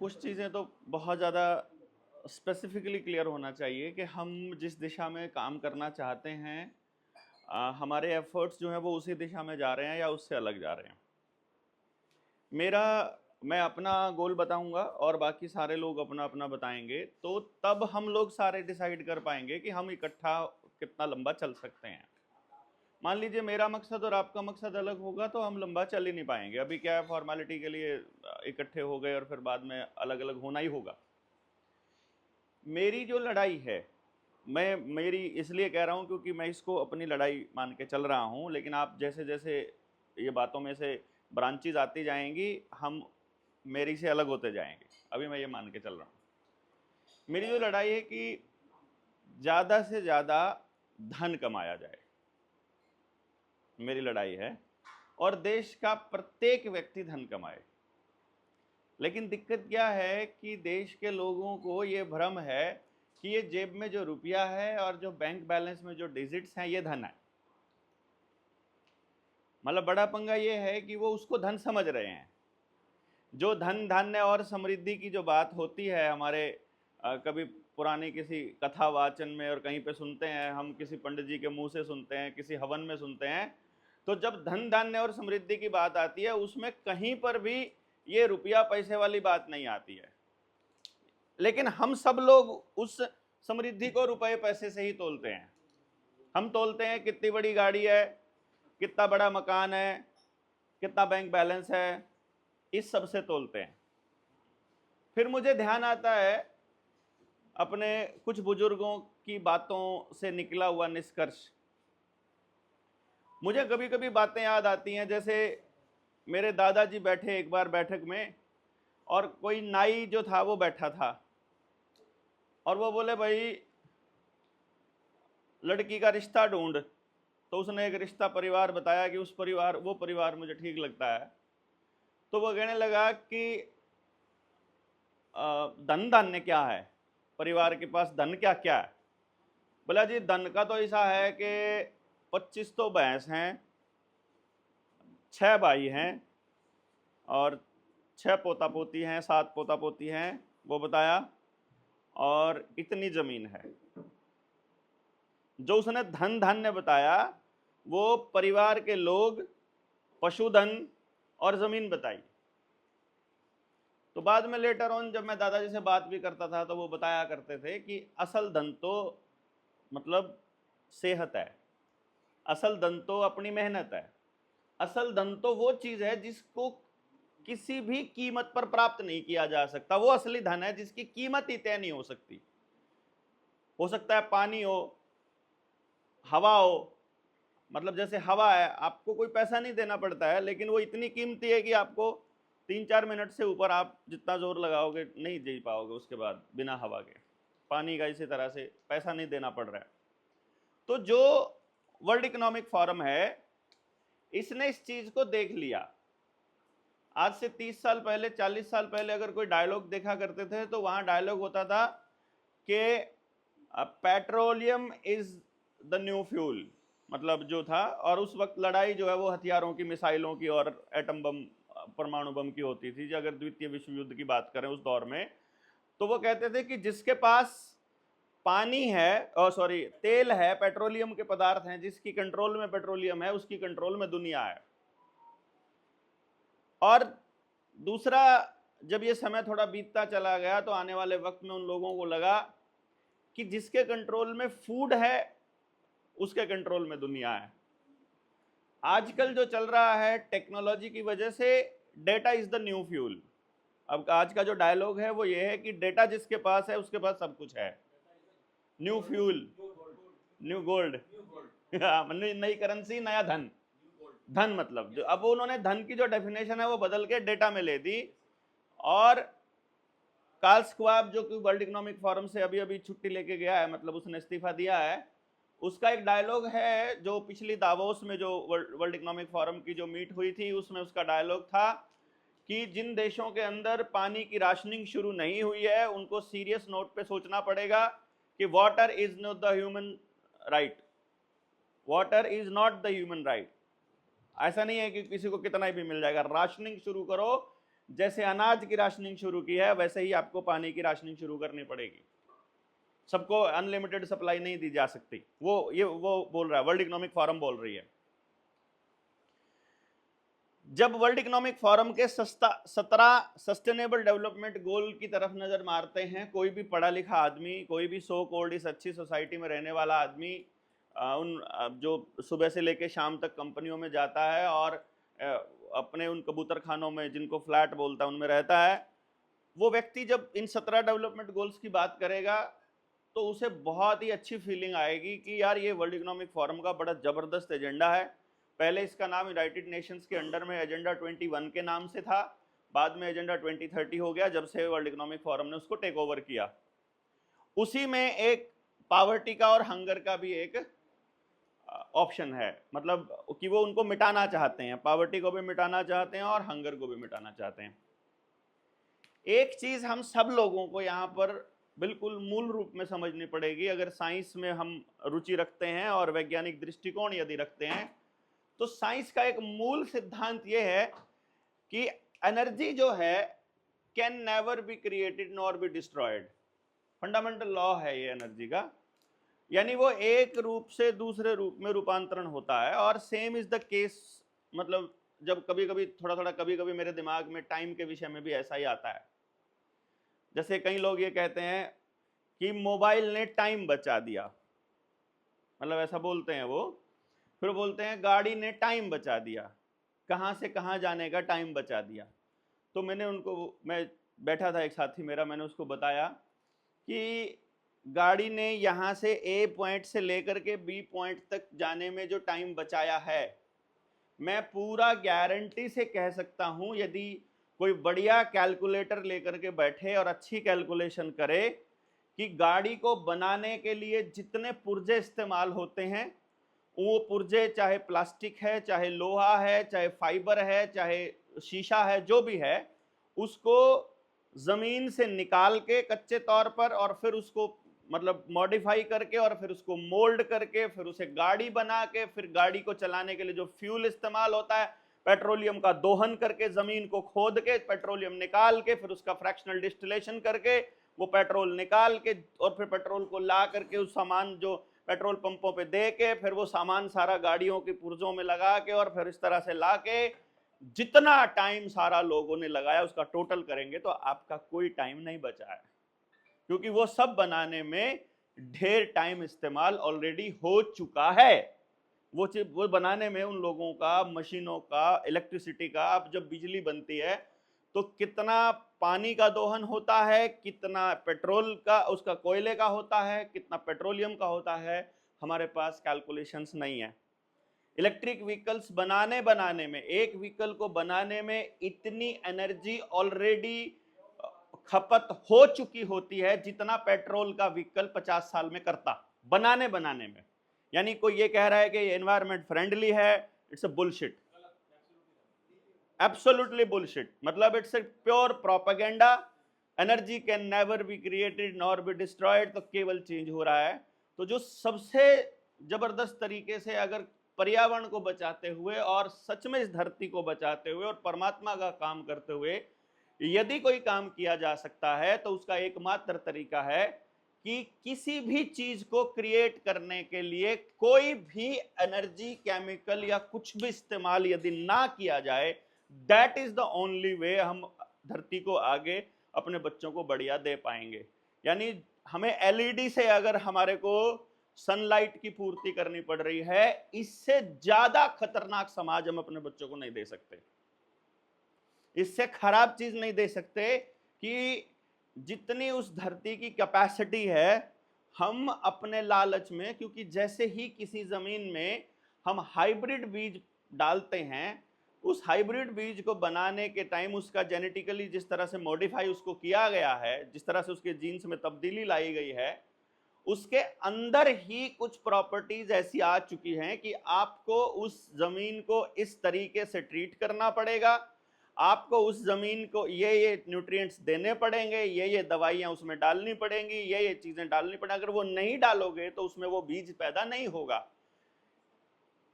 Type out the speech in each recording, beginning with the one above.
कुछ चीज़ें तो बहुत ज़्यादा स्पेसिफिकली क्लियर होना चाहिए कि हम जिस दिशा में काम करना चाहते हैं, हमारे एफर्ट्स जो हैं वो उसी दिशा में जा रहे हैं या उससे अलग जा रहे हैं। मेरा मैं अपना गोल बताऊंगा और बाकी सारे लोग अपना अपना बताएंगे, तो तब हम लोग सारे डिसाइड कर पाएंगे कि हम इकट्ठा कितना लंबा चल सकते हैं। मान लीजिए मेरा मकसद और आपका मकसद अलग होगा तो हम लंबा चल ही नहीं पाएंगे। अभी क्या है, फॉर्मेलिटी के लिए इकट्ठे हो गए और फिर बाद में अलग अलग होना ही होगा। मेरी जो लड़ाई है, मैं मेरी इसलिए कह रहा हूँ क्योंकि मैं इसको अपनी लड़ाई मान के चल रहा हूँ, लेकिन आप जैसे जैसे ये बातों में से ब्रांचेज आती जाएंगी, हम मेरी से अलग होते जाएंगे। अभी मैं ये मान के चल रहा हूँ, मेरी जो लड़ाई है कि ज़्यादा से ज़्यादा धन कमाया जाए, मेरी लड़ाई है, और देश का प्रत्येक व्यक्ति धन कमाए। लेकिन दिक्कत क्या है कि देश के लोगों को ये भ्रम है कि ये जेब में जो रुपया है और जो बैंक बैलेंस में जो डिजिट्स हैं ये धन है। मतलब बड़ा पंगा ये है कि वो उसको धन समझ रहे हैं। जो धन धान्य और समृद्धि की जो बात होती है हमारे कभी पुरानी किसी कथा वाचन में और कहीं पे सुनते हैं, हम किसी पंडित जी के मुंह से सुनते हैं, किसी हवन में सुनते हैं, तो जब धन धान्य और समृद्धि की बात आती है उसमें कहीं पर भी ये रुपया पैसे वाली बात नहीं आती है। लेकिन हम सब लोग उस समृद्धि को रुपए पैसे से ही तोलते हैं। हम तोलते हैं कितनी बड़ी गाड़ी है, कितना बड़ा मकान है, कितना बैंक बैलेंस है, इस सब से तोलते हैं। फिर मुझे ध्यान आता है अपने कुछ बुजुर्गों की बातों से निकला हुआ निष्कर्ष। मुझे कभी कभी बातें याद आती हैं, जैसे मेरे दादाजी बैठे एक बार बैठक में और कोई नाई जो था वो बैठा था और वो बोले भाई लड़की का रिश्ता ढूंढ। तो उसने एक रिश्ता परिवार बताया कि वो परिवार मुझे ठीक लगता है। तो वो कहने लगा कि धन धान्य क्या है, परिवार के पास धन क्या क्या है। बोला जी धन का तो ऐसा है कि 25 तो भैंस हैं, 6 भाई हैं और 6 पोता पोती हैं, 7 पोता पोती हैं, वो बताया, और इतनी जमीन है। जो उसने धन धान्य बताया वो परिवार के लोग, पशुधन और जमीन बताई। तो बाद में लेटर ऑन जब मैं दादाजी से बात भी करता था तो वो बताया करते थे कि असल धन तो मतलब सेहत है, असल धन तो अपनी मेहनत है, असल धन तो वो चीज है जिसको किसी भी कीमत पर प्राप्त नहीं किया जा सकता। वो असली धन है जिसकी कीमत ही तय नहीं हो सकती। हो सकता है पानी हो, हवा हो, मतलब जैसे हवा है, आपको कोई पैसा नहीं देना पड़ता है, लेकिन वो इतनी कीमती है कि आपको 3-4 मिनट से ऊपर आप जितना जोर लगाओगे नहीं जी पाओगे उसके बाद बिना हवा के। पानी का इसी तरह से पैसा नहीं देना पड़ रहा है। तो जो वर्ल्ड इकोनॉमिक फोरम है, इसने इस चीज को देख लिया। आज से 30 साल पहले, 40 साल पहले अगर कोई डायलॉग देखा करते थे तो वहां डायलॉग होता था कि petroleum is the new fuel, मतलब जो था। और उस वक्त लड़ाई जो है वो हथियारों की, मिसाइलों की और एटम बम, परमाणु बम की होती थी। अगर द्वितीय विश्व युद्ध की बात करें उस दौर में, तो वो कहते थे कि जिसके पास पानी है, तेल है, पेट्रोलियम के पदार्थ हैं, जिसकी कंट्रोल में पेट्रोलियम है उसकी कंट्रोल में दुनिया है। और दूसरा, जब ये समय थोड़ा बीतता चला गया तो आने वाले वक्त में उन लोगों को लगा कि जिसके कंट्रोल में फूड है उसके कंट्रोल में दुनिया है। आजकल जो चल रहा है टेक्नोलॉजी की वजह से, data is the new fuel. अब आज का जो डायलॉग है वो ये है कि डेटा जिसके पास है उसके पास सब कुछ है। न्यू फ्यूल, न्यू गोल्ड, नई करेंसी, नया धन। धन मतलब जो, अब उन्होंने धन की जो डेफिनेशन है वो बदल के डेटा में ले दी। और कार्ल श्वाब जो कि वर्ल्ड इकोनॉमिक फोरम से अभी अभी छुट्टी लेके गया है, मतलब उसने इस्तीफा दिया है, उसका एक डायलॉग है जो पिछली दावोस में जो वर्ल्ड इकोनॉमिक फोरम की जो मीट हुई थी उसमें उसका डायलॉग था कि जिन देशों के अंदर पानी की राशनिंग शुरू नहीं हुई है उनको सीरियस नोट पे सोचना पड़ेगा कि water is not the human right, water is not the human right. ऐसा नहीं है कि किसी को कितना भी मिल जाएगा, राशनिंग शुरू करो। जैसे अनाज की राशनिंग शुरू की है वैसे ही आपको पानी की राशनिंग शुरू करनी पड़ेगी। सबको अनलिमिटेड सप्लाई नहीं दी जा सकती। वो बोल रहा है, वर्ल्ड इकोनॉमिक फोरम बोल रही है। जब वर्ल्ड इकोनॉमिक फोरम के 17 सस्टेनेबल डेवलपमेंट गोल की तरफ नजर मारते हैं, कोई भी पढ़ा लिखा आदमी, कोई भी सो कॉल्ड इस अच्छी सोसाइटी में रहने वाला आदमी, जो सुबह से लेकर शाम तक कंपनियों में जाता है और अपने उन कबूतर खानों में, जिनको फ्लैट बोलता है, उनमें रहता है, वो व्यक्ति जब इन 17 डेवलपमेंट गोल्स की बात करेगा तो उसे बहुत ही अच्छी फीलिंग आएगी कि यार ये वर्ल्ड इकोनॉमिक फोरम का बड़ा जबरदस्त एजेंडा है। पहले इसका नाम यूनाइटेड नेशंस के अंडर में एजेंडा 21 के नाम से था, बाद में एजेंडा 2030 हो गया जब से वर्ल्ड इकोनॉमिक फोरम ने उसको टेक ओवर किया। उसी में एक पावर्टी का और हंगर का भी एक ऑप्शन है, मतलब कि वो उनको मिटाना चाहते हैं, पावर्टी को भी मिटाना चाहते हैं और हंगर को भी मिटाना चाहते हैं। एक चीज हम सब लोगों को यहाँ पर बिल्कुल मूल रूप में समझनी पड़ेगी, अगर साइंस में हम रुचि रखते हैं और वैज्ञानिक दृष्टिकोण यदि रखते हैं, तो साइंस का एक मूल सिद्धांत यह है कि एनर्जी जो है can never be created nor be destroyed. Fundamental law है ये एनर्जी का, यानी वो एक रूप से दूसरे रूप में रूपांतरण होता है। और सेम इज द केस, मतलब जब कभी कभी थोड़ा कभी कभी मेरे दिमाग में टाइम के विषय में भी ऐसा ही आता है। जैसे कई लोग ये कहते हैं कि मोबाइल ने टाइम बचा दिया, मतलब ऐसा बोलते हैं वो। फिर बोलते हैं गाड़ी ने टाइम बचा दिया, कहाँ से कहाँ जाने का टाइम बचा दिया। तो मैं बैठा था एक साथी मेरा, मैंने उसको बताया कि गाड़ी ने यहाँ से ए पॉइंट से लेकर के बी पॉइंट तक जाने में जो टाइम बचाया है, मैं पूरा गारंटी से कह सकता हूँ, यदि कोई बढ़िया कैलकुलेटर लेकर के बैठे और अच्छी कैलकुलेशन करे कि गाड़ी को बनाने के लिए जितने पुर्जे इस्तेमाल होते हैं, वो पुर्जे चाहे प्लास्टिक है, चाहे लोहा है, चाहे फाइबर है, चाहे शीशा है, जो भी है, उसको जमीन से निकाल के कच्चे तौर पर और फिर उसको मतलब मॉडिफाई करके और फिर उसको मोल्ड करके फिर उसे गाड़ी बना के, फिर गाड़ी को चलाने के लिए जो फ्यूल इस्तेमाल होता है, पेट्रोलियम का दोहन करके, जमीन को खोद के पेट्रोलियम निकाल के, फिर उसका फ्रैक्शनल डिस्टिलेशन करके वो पेट्रोल निकाल के और फिर पेट्रोल को ला करके उस सामान जो पेट्रोल पंपों पे दे के, फिर वो सामान सारा गाड़ियों के पुर्जों में लगा के और फिर इस तरह से ला के, जितना टाइम सारा लोगों ने लगाया उसका टोटल करेंगे तो आपका कोई टाइम नहीं बचा है, क्योंकि वो सब बनाने में ढेर टाइम इस्तेमाल ऑलरेडी हो चुका है। वो बनाने में उन लोगों का, मशीनों का, इलेक्ट्रिसिटी का, अब जब बिजली बनती है तो कितना पानी का दोहन होता है, कितना पेट्रोल का, उसका कोयले का होता है, कितना पेट्रोलियम का होता है, हमारे पास कैलकुलेशंस नहीं है। इलेक्ट्रिक व्हीकल्स बनाने में, एक व्हीकल को बनाने में इतनी एनर्जी ऑलरेडी खपत हो चुकी होती है जितना पेट्रोल का व्हीकल 50 साल में करता, बनाने में। यानी कोई ये कह रहा है कि ये एनवायरमेंट फ्रेंडली है, it's a bullshit, absolutely bullshit. मतलब it's a pure propaganda. Energy can never be created nor be destroyed, तो केवल चेंज हो रहा है। तो जो सबसे जबरदस्त तरीके से अगर पर्यावरण को बचाते हुए और सच में इस धरती को बचाते हुए और परमात्मा का काम करते हुए यदि कोई काम किया जा सकता है, तो उसका एकमात्र तरीका है कि किसी भी चीज को क्रिएट करने के लिए कोई भी एनर्जी, केमिकल या कुछ भी इस्तेमाल यदि ना किया जाए, that is the only way हम धरती को आगे अपने बच्चों को बढ़िया दे पाएंगे। यानी हमें एलईडी से अगर हमारे को सनलाइट की पूर्ति करनी पड़ रही है, इससे ज्यादा खतरनाक समाज हम अपने बच्चों को नहीं दे सकते, इससे खराब चीज नहीं दे सकते कि जितनी उस धरती की कैपेसिटी है, हम अपने लालच में, क्योंकि जैसे ही किसी जमीन में हम हाइब्रिड बीज डालते हैं, उस हाइब्रिड बीज को बनाने के टाइम उसका जेनेटिकली जिस तरह से मॉडिफाई उसको किया गया है, जिस तरह से उसके जीन्स में तब्दीली लाई गई है, उसके अंदर ही कुछ प्रॉपर्टीज ऐसी आ चुकी हैं कि आपको उस जमीन को इस तरीके से ट्रीट करना पड़ेगा, आपको उस जमीन को ये न्यूट्रिएंट्स देने पड़ेंगे, ये दवाइयां उसमें डालनी पड़ेंगी, ये चीजें डालनी पड़ेंगी। अगर वो नहीं डालोगे तो उसमें वो बीज पैदा नहीं होगा।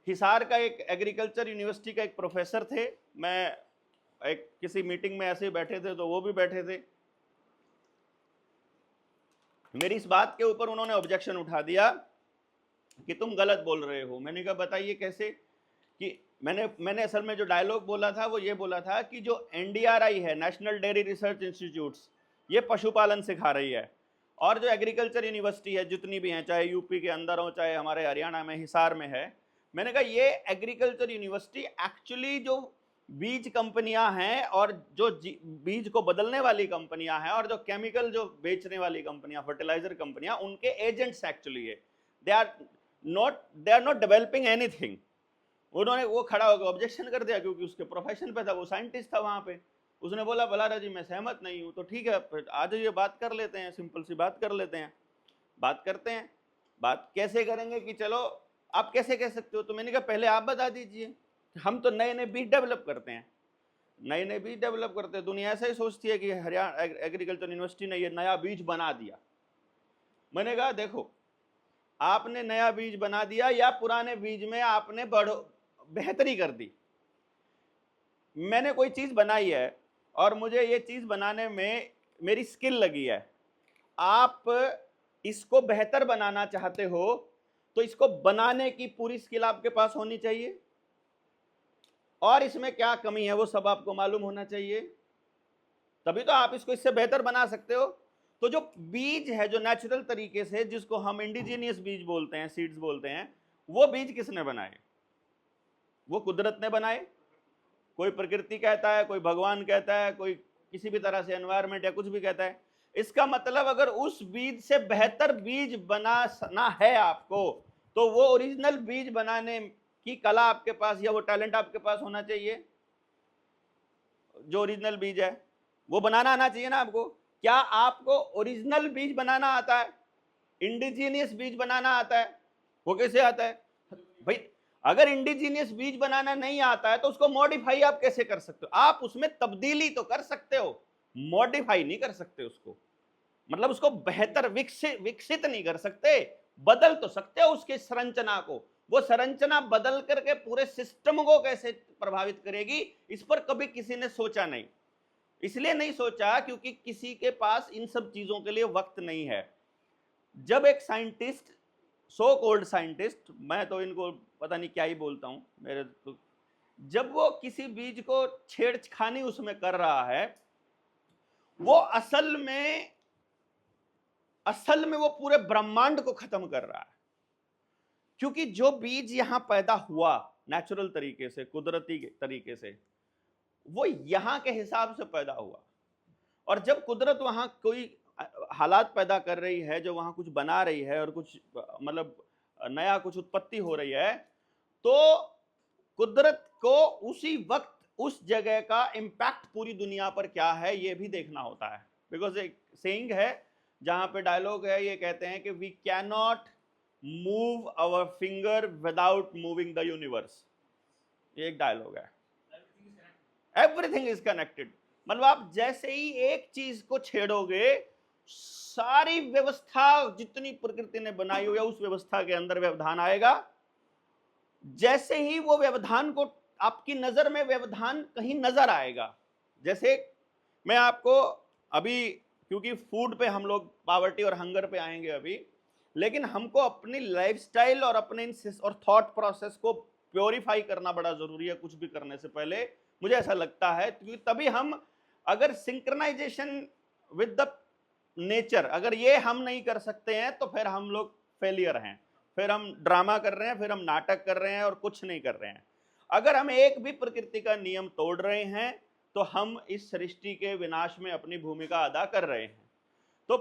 हिसार का एक एग्रीकल्चर यूनिवर्सिटी का एक प्रोफेसर थे, मैं एक किसी मीटिंग में ऐसे ही बैठे थे तो वो भी बैठे थे। मेरी इस बात के ऊपर उन्होंने ऑब्जेक्शन उठा दिया कि तुम गलत बोल रहे हो। मैंने कहा बताइए कैसे? कि मैंने असल में जो डायलॉग बोला था वो ये बोला था कि जो NDRI है, नेशनल डेयरी रिसर्च इंस्टीट्यूट्स, ये पशुपालन सिखा रही है, और जो एग्रीकल्चर यूनिवर्सिटी है जितनी भी हैं, चाहे यूपी के अंदर हो चाहे हमारे हरियाणा में हिसार में है, मैंने कहा ये एग्रीकल्चर यूनिवर्सिटी एक्चुअली जो बीज कंपनियां हैं और जो बीज को बदलने वाली कंपनियां हैं और जो केमिकल जो बेचने वाली कंपनियां, फर्टिलाइजर कंपनियां, उनके एजेंट्स एक्चुअली है। They are not developing anything. उन्होंने वो खड़ा होकर ऑब्जेक्शन कर दिया क्योंकि उसके प्रोफेशन पे था, वो साइंटिस्ट था वहां पे। उसने बोला बलारा जी मैं सहमत नहीं हूं। तो ठीक है, फिर आज ये बात कर लेते हैं, सिंपल सी बात कर लेते हैं। बात करते हैं। बात कैसे करेंगे कि चलो आप कैसे कह सकते हो? तो मैंने कहा पहले आप बता दीजिए। हम तो नए नए बीज डेवलप करते हैं, नए नए बीज डेवलप करते हैं। दुनिया ऐसा ही सोचती है कि हरियाणा एग्रीकल्चर यूनिवर्सिटी ने ये नया बीज बना दिया। मैंने कहा देखो, आपने नया बीज बना दिया या पुराने बीज में आपने बेहतरी कर दी। मैंने कोई चीज बनाई है और मुझे ये चीज बनाने में मेरी स्किल लगी है। आप इसको बेहतर बनाना चाहते हो तो इसको बनाने की पूरी स्किल आपके पास होनी चाहिए, और इसमें क्या कमी है वो सब आपको मालूम होना चाहिए, तभी तो आप इसको इससे बेहतर बना सकते हो। तो जो बीज है, जो नेचुरल तरीके से, जिसको हम इंडिजीनियस बीज बोलते हैं, सीड्स बोलते हैं, वो बीज किसने बनाए? वो कुदरत ने बनाए। कोई प्रकृति कहता है, कोई भगवान कहता है, कोई किसी भी तरह से एनवायरमेंट या कुछ भी कहता है। इसका मतलब अगर उस बीज से बेहतर बीज बनाना है आपको, तो वो ओरिजिनल बीज बनाने की कला आपके पास या वो टैलेंट आपके पास होना चाहिए। जो ओरिजिनल बीज है वो बनाना आना चाहिए ना आपको। क्या आपको ओरिजिनल बीज बनाना आता है? इंडिजीनियस बीज बनाना आता है? वो कैसे आता है भाई? अगर इंडिजीनियस बीज बनाना नहीं आता है तो उसको मॉडिफाई आप कैसे कर सकते हो? आप उसमें तब्दीली तो कर सकते हो, मॉडिफाई नहीं कर सकते उसको। मतलब उसको बेहतर विकसित नहीं कर सकते, बदल तो सकते हो उसकी संरचना को। वो संरचना बदल करके पूरे सिस्टम को कैसे प्रभावित करेगी, इस पर कभी किसी ने सोचा नहीं। इसलिए नहीं सोचा क्योंकि किसी के पास इन सब चीजों के लिए वक्त नहीं है। जब एक साइंटिस्ट, सो कॉल्ड साइंटिस्ट, मैं तो इनको पता नहीं क्या ही बोलता हूं, मेरे तो, जब वो किसी बीज को छेड़खानी उसमें कर रहा है, वो असल में वो पूरे ब्रह्मांड को खत्म कर रहा है। क्योंकि जो बीज यहां पैदा हुआ नेचुरल तरीके से, कुदरती तरीके से, वो यहां के हिसाब से पैदा हुआ। और जब कुदरत वहां कोई हालात पैदा कर रही है, जो वहां कुछ बना रही है और कुछ मतलब नया कुछ उत्पत्ति हो रही है, तो कुदरत को उसी वक्त उस जगह का इंपैक्ट पूरी दुनिया पर क्या है ये भी देखना होता है। बिकॉज एक सेइंग है, जहां पे डायलॉग है, ये कहते हैं कि we can not move our finger without moving the universe. ये एक डायलॉग है। Everything is connected. मतलब आप जैसे ही एक चीज को छेड़ोगे, सारी व्यवस्था जितनी प्रकृति ने बनाई हुई है उस व्यवस्था के अंदर व्यवधान आएगा। जैसे ही वो व्यवधान को, आपकी नजर में व्यवधान कहीं नजर आएगा, जैसे मैं आपको अभी, क्योंकि फूड पे हम लोग पॉवर्टी और हंगर पे आएंगे अभी, लेकिन हमको अपनी लाइफस्टाइल और अपने और थॉट प्रोसेस को प्योरीफाई करना बड़ा जरूरी है कुछ भी करने से पहले, मुझे ऐसा लगता है। क्योंकि तभी हम, अगर सिंक्रोनाइजेशन विद द नेचर, अगर ये हम नहीं कर सकते हैं तो फिर हम लोग फेलियर हैं, फिर हम ड्रामा कर रहे हैं, फिर हम नाटक कर रहे हैं और कुछ नहीं कर रहे हैं। अगर हम एक भी प्रकृति का नियम तोड़ रहे हैं तो हम इस सृष्टि के विनाश में अपनी भूमिका अदा कर रहे हैं। तो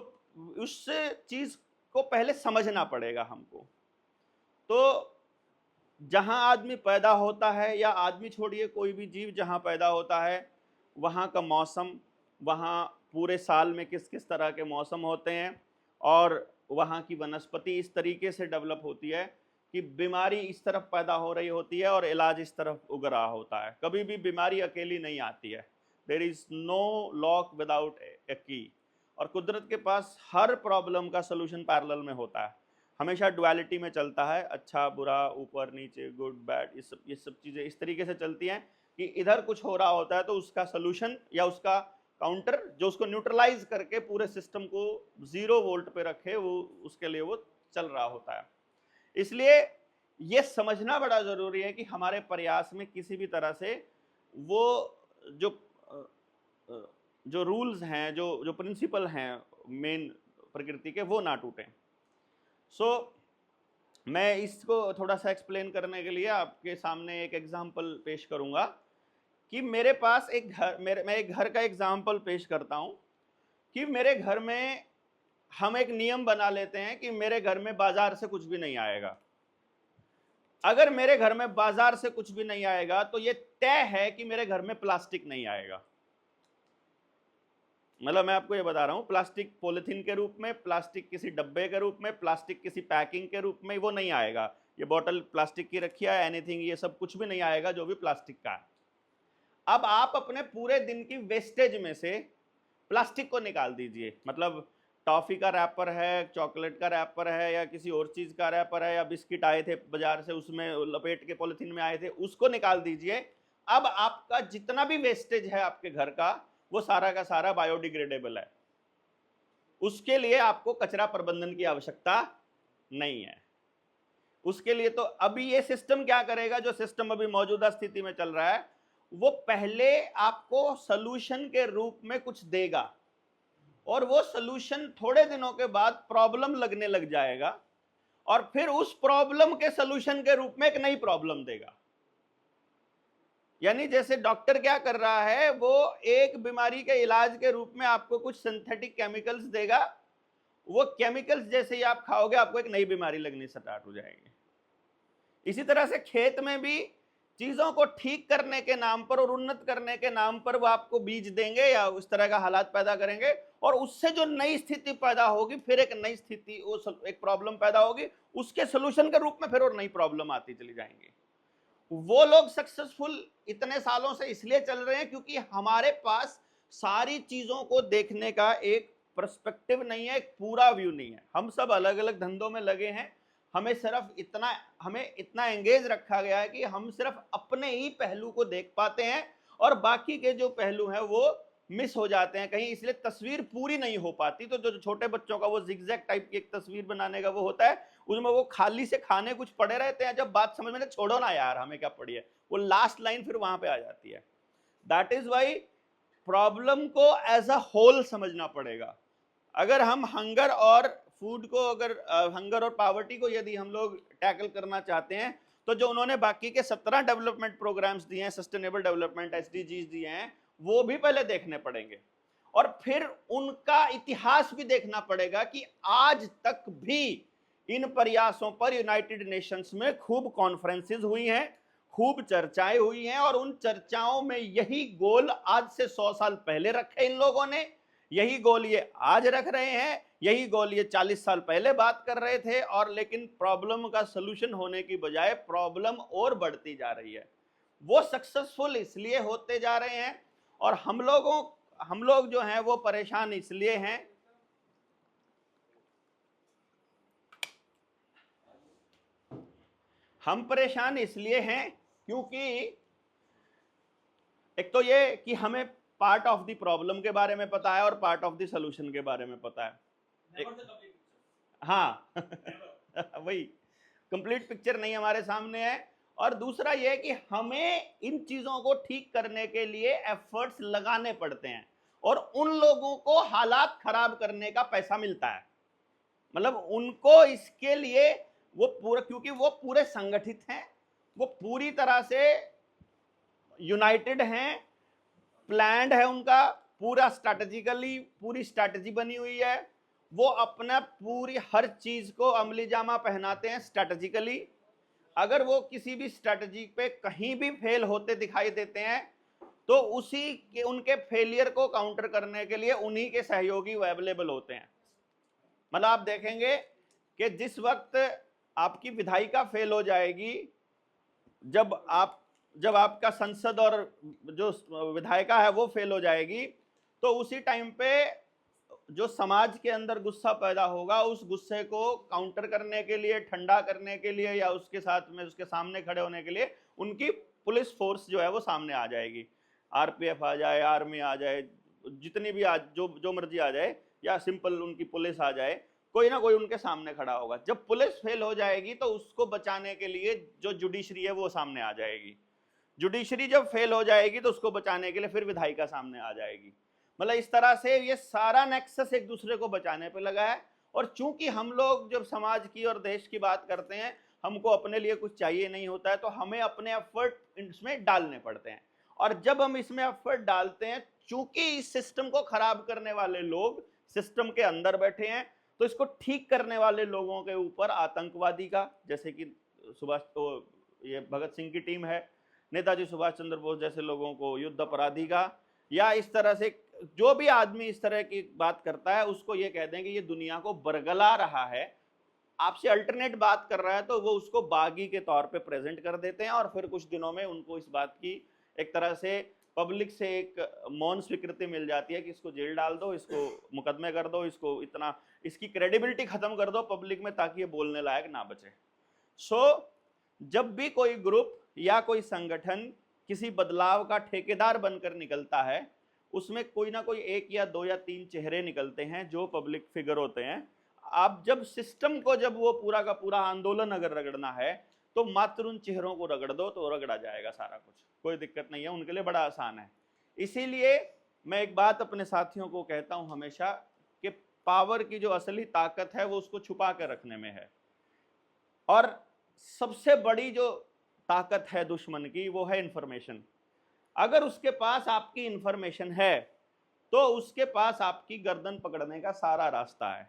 उस चीज को पहले समझना पड़ेगा हमको। तो जहां आदमी पैदा होता है, या आदमी छोड़िए कोई भी जीव जहां पैदा होता है, वहां का मौसम, वहां पूरे साल में किस किस तरह के मौसम होते हैं, और वहां की वनस्पति इस तरीके से डेवलप होती है कि बीमारी इस तरफ पैदा हो रही होती है और इलाज इस तरफ उग रहा होता है। कभी भी बीमारी अकेली नहीं आती है। There is no lock without a key. और कुदरत के पास हर प्रॉब्लम का सोल्यूशन पैरेलल में होता है, हमेशा डुअलिटी में चलता है। अच्छा बुरा, ऊपर नीचे, गुड बैड, ये सब चीज़ें इस तरीके से चलती हैं कि इधर कुछ हो रहा होता है तो उसका सोल्यूशन या उसका काउंटर जो उसको न्यूट्रलाइज करके पूरे सिस्टम को 0 वोल्ट पे रखे, वो उसके लिए वो चल रहा होता है। इसलिए ये समझना बड़ा जरूरी है कि हमारे प्रयास में किसी भी तरह से वो जो जो रूल्स हैं, जो जो प्रिंसिपल हैं मेन प्रकृति के, वो ना टूटें। सो मैं इसको थोड़ा सा एक्सप्लेन करने के लिए आपके सामने एक एग्जांपल पेश करूंगा कि मेरे पास एक घर, मैं एक घर का एग्जांपल पेश करता हूं कि मेरे घर में हम एक नियम बना लेते हैं कि मेरे घर में बाजार से कुछ भी नहीं आएगा। अगर मेरे घर में बाजार से कुछ भी नहीं आएगा तो ये तय है कि मेरे घर में प्लास्टिक नहीं आएगा। मतलब मैं आपको ये बता रहा हूं, प्लास्टिक पॉलिथीन के रूप में, प्लास्टिक किसी डब्बे के रूप में, प्लास्टिक किसी पैकिंग के रूप में वो नहीं आएगा। ये बोतल प्लास्टिक की रखी है, एनीथिंग, ये सब कुछ भी नहीं आएगा जो भी प्लास्टिक का है। अब आप अपने पूरे दिन की वेस्टेज में से प्लास्टिक को निकाल दीजिए। मतलब टॉफी का रैपर है, चॉकलेट का रैपर है, या किसी और चीज का रैपर है, या बिस्किट आए थे बाजार से उसमें लपेट के पॉलिथीन में आए थे, उसको निकाल दीजिए। अब आपका जितना भी वेस्टेज है आपके घर का, वो सारा का सारा बायोडिग्रेडेबल है। उसके लिए आपको कचरा प्रबंधन की आवश्यकता नहीं है। उसके लिए तो अभी ये सिस्टम क्या करेगा, जो सिस्टम अभी मौजूदा स्थिति में चल रहा है, वो पहले आपको सॉल्यूशन के रूप में कुछ देगा और वो सॉल्यूशन थोड़े दिनों के बाद प्रॉब्लम लगने लग जाएगा और फिर उस प्रॉब्लम के सॉल्यूशन के रूप में एक नई प्रॉब्लम देगा। यानी जैसे डॉक्टर क्या कर रहा है, वो एक बीमारी के इलाज के रूप में आपको कुछ सिंथेटिक केमिकल्स देगा। वो केमिकल्स जैसे ही आप खाओगे आपको एक नई बीमारी लगनी स्टार्ट हो जाएगी। इसी तरह से खेत में भी चीजों को ठीक करने के नाम पर और उन्नत करने के नाम पर वो आपको बीज देंगे या उस तरह का हालात पैदा करेंगे, और उससे जो नई स्थिति पैदा होगी, फिर एक नई स्थिति, वो एक प्रॉब्लम पैदा होगी, उसके सोल्यूशन के रूप में फिर और नई प्रॉब्लम आती चली जाएंगी। वो लोग सक्सेसफुल इतने सालों से इसलिए चल रहे हैं क्योंकि हमारे पास सारी चीजों को देखने का एक पर्सपेक्टिव नहीं है, एक पूरा व्यू नहीं है। हम सब अलग अलग धंधों में लगे हैं, हमें इतना एंगेज रखा गया है कि हम सिर्फ अपने ही पहलू को देख पाते हैं और बाकी के जो पहलू हैं वो मिस हो जाते हैं कहीं, इसलिए तस्वीर पूरी नहीं हो पाती। तो जो छोटे बच्चों का वो जिगजैग टाइप की एक तस्वीर बनाने का वो होता है, उसमें वो खाली से खाने कुछ पड़े रहते हैं, जब बात समझ में, छोड़ो ना यार हमें क्या पड़ी है, वो लास्ट लाइन फिर वहां पे आ जाती है। दैट इज वाई प्रॉब्लम को एज अ होल समझना पड़ेगा। अगर हम हंगर और फूड को, अगर हंगर और पावर्टी को यदि हम लोग टैकल करना चाहते हैं, तो जो उन्होंने बाकी के 17 डेवलपमेंट प्रोग्राम्स दिए हैं, सस्टेनेबल डेवलपमेंट SDGs दिए हैं, वो भी पहले देखने पड़ेंगे और फिर उनका इतिहास भी देखना पड़ेगा कि आज तक भी इन प्रयासों पर यूनाइटेड नेशंस में खूब कॉन्फ्रेंसेस हुई हैं, खूब चर्चाएं हुई हैं, और उन चर्चाओं में यही गोल आज से 100 साल पहले रखे इन लोगों ने, यही गोल ये आज रख रहे हैं, यही गोल ये 40 साल पहले बात कर रहे थे, और लेकिन प्रॉब्लम का सलूशन होने की बजाय प्रॉब्लम और बढ़ती जा रही है। वो सक्सेसफुल इसलिए होते जा रहे हैं और हम लोग जो हैं वो परेशान इसलिए हैं। हम परेशान इसलिए हैं क्योंकि एक तो ये कि हमें पार्ट ऑफ द प्रॉब्लम के बारे में पता है और पार्ट ऑफ द सॉल्यूशन के बारे में पता है। हाँ वही कंप्लीट पिक्चर नहीं हमारे सामने है। और दूसरा यह कि हमें इन चीजों को ठीक करने के लिए एफर्ट्स लगाने पड़ते हैं और उन लोगों को हालात खराब करने का पैसा मिलता है। मतलब उनको इसके लिए वो पूरा, क्योंकि वो पूरे संगठित हैं, वो पूरी तरह से यूनाइटेड हैं, प्लान्ड है उनका पूरा, स्ट्रैटेजिकली पूरी स्ट्रैटेजी बनी हुई है, वो अपना पूरी हर चीज को अमली जामा पहनाते हैं स्ट्रैटेजिकली। अगर वो किसी भी स्ट्रैटेजी पे कहीं भी फेल होते दिखाई देते हैं तो उसी के उनके फेलियर को काउंटर करने के लिए उन्हीं के सहयोगी अवेलेबल होते हैं। मतलब आप देखेंगे कि जिस वक्त आपकी विधायिका फेल हो जाएगी, जब आपका संसद और जो विधायिका है वो फेल हो जाएगी, तो उसी टाइम पे जो समाज के अंदर गुस्सा पैदा होगा, उस गुस्से को काउंटर करने के लिए, ठंडा करने के लिए, या उसके साथ में उसके सामने खड़े होने के लिए उनकी पुलिस फोर्स जो है वो सामने आ जाएगी, आरपीएफ आ जाए, आर्मी आ जाए, जितनी भी जो मर्जी आ जाए, या सिंपल उनकी पुलिस आ जाए, कोई ना कोई उनके सामने खड़ा होगा। जब पुलिस फेल हो जाएगी तो उसको बचाने के लिए जो जुडिशरी है वो सामने आ जाएगी। जुडिशरी जब फेल हो जाएगी तो उसको बचाने के लिए फिर विधायिका सामने आ जाएगी। मतलब इस तरह से ये सारा नेक्सस एक दूसरे को बचाने पे लगा है। और चूंकि हम लोग जब समाज की और देश की बात करते हैं, हमको अपने लिए कुछ चाहिए नहीं होता है, तो हमें अपने एफर्ट इसमें डालने पड़ते हैं। और जब हम इसमें एफर्ट डालते हैं, चूंकि इस सिस्टम को खराब करने वाले लोग सिस्टम के अंदर बैठे हैं, तो इसको ठीक करने वाले लोगों के ऊपर आतंकवादी का, जैसे कि सुभाष तो ये भगत सिंह की टीम है, नेताजी सुभाष चंद्र बोस जैसे लोगों को युद्ध अपराधी का, या इस तरह से जो भी आदमी इस तरह की बात करता है उसको ये कह दें कि ये दुनिया को बरगला रहा है, आपसे अल्टरनेट बात कर रहा है, तो वो उसको बागी के तौर पे प्रेजेंट कर देते हैं। और फिर कुछ दिनों में उनको इस बात की एक तरह से पब्लिक से एक मौन स्वीकृति मिल जाती है कि इसको जेल डाल दो, इसको मुकदमे कर दो, इसको इतना, इसकी क्रेडिबिलिटी खत्म कर दो पब्लिक में, ताकि ये बोलने लायक ना बचे। सो जब भी कोई ग्रुप या कोई संगठन किसी बदलाव का ठेकेदार बनकर निकलता है, उसमें कोई ना कोई एक या दो या तीन चेहरे निकलते हैं जो पब्लिक फिगर होते हैं। आप जब सिस्टम को, जब वो पूरा का पूरा आंदोलन अगर रगड़ना है, तो मात्र उन चेहरों को रगड़ दो तो रगड़ा जाएगा सारा कुछ, कोई दिक्कत नहीं है, उनके लिए बड़ा आसान है। इसीलिए मैं एक बात अपने साथियों को कहता हूं हमेशा कि पावर की जो असली ताकत है वो उसको छुपा कर रखने में है। और सबसे बड़ी जो ताकत है दुश्मन की वो है इंफॉर्मेशन। अगर उसके पास आपकी इंफॉर्मेशन है तो उसके पास आपकी गर्दन पकड़ने का सारा रास्ता है।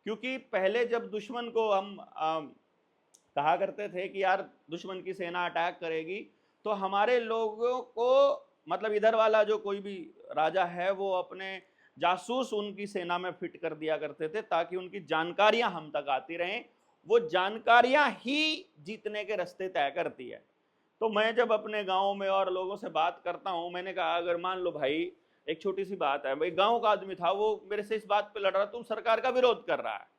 क्योंकि पहले जब दुश्मन को हम कहा करते थे कि यार दुश्मन की सेना अटैक करेगी, तो हमारे लोगों को, मतलब इधर वाला जो कोई भी राजा है, वो अपने जासूस उनकी सेना में फिट कर दिया करते थे ताकि उनकी जानकारियां हम तक आती रहें। वो जानकारियां ही जीतने के रास्ते तय करती है। तो मैं जब अपने गांव में और लोगों से बात करता हूं, मैंने कहा अगर मान लो भाई एक छोटी सी बात है, भाई गांव का आदमी था, वो मेरे से इस बात पे लड़ रहा, तुम सरकार का विरोध कर रहा है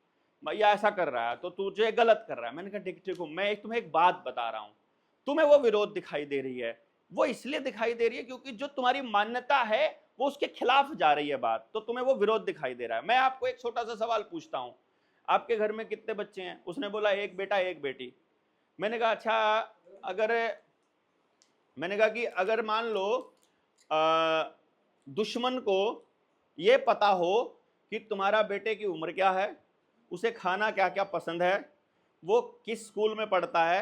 भैया, ऐसा कर रहा है तो तुझे गलत कर रहा है। मैंने कहा ठीक हूं, मैं तुम्हें एक बात बता रहा हूं, तुम्हें वो विरोध दिखाई दे रही है, वो इसलिए दिखाई दे रही है क्योंकि जो तुम्हारी मान्यता है वो उसके खिलाफ जा रही है बात, तो तुम्हें वो विरोध दिखाई दे रहा है। मैं आपको एक छोटा सा सवाल पूछता हूं, आपके घर में कितने बच्चे हैं? उसने बोला एक बेटा एक बेटी। मैंने कहा अच्छा, अगर, मैंने कहा कि अगर मान लो दुश्मन को ये पता हो कि तुम्हारा बेटे की उम्र क्या है, उसे खाना क्या क्या पसंद है, वो किस स्कूल में पढ़ता है,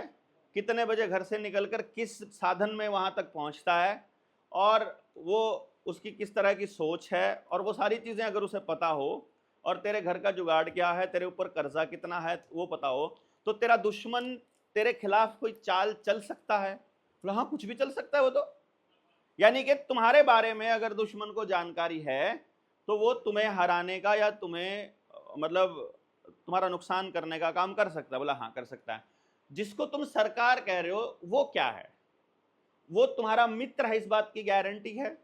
कितने बजे घर से निकलकर किस साधन में वहाँ तक पहुँचता है, और वो उसकी किस तरह की सोच है, और वो सारी चीज़ें अगर उसे पता हो, और तेरे घर का जुगाड़ क्या है, तेरे ऊपर कर्जा कितना है वो पता हो, तो तेरा दुश्मन तेरे खिलाफ कोई चाल चल सकता है? बोला हाँ, कुछ भी चल सकता है वो तो। यानी कि तुम्हारे बारे में अगर दुश्मन को जानकारी है तो वो तुम्हें हराने का या तुम्हें मतलब तुम्हारा नुकसान करने का काम कर सकता है। बोला हाँ कर सकता है। जिसको तुम सरकार कह रहे हो वो क्या है? वो तुम्हारा मित्र है, इस बात की गारंटी है।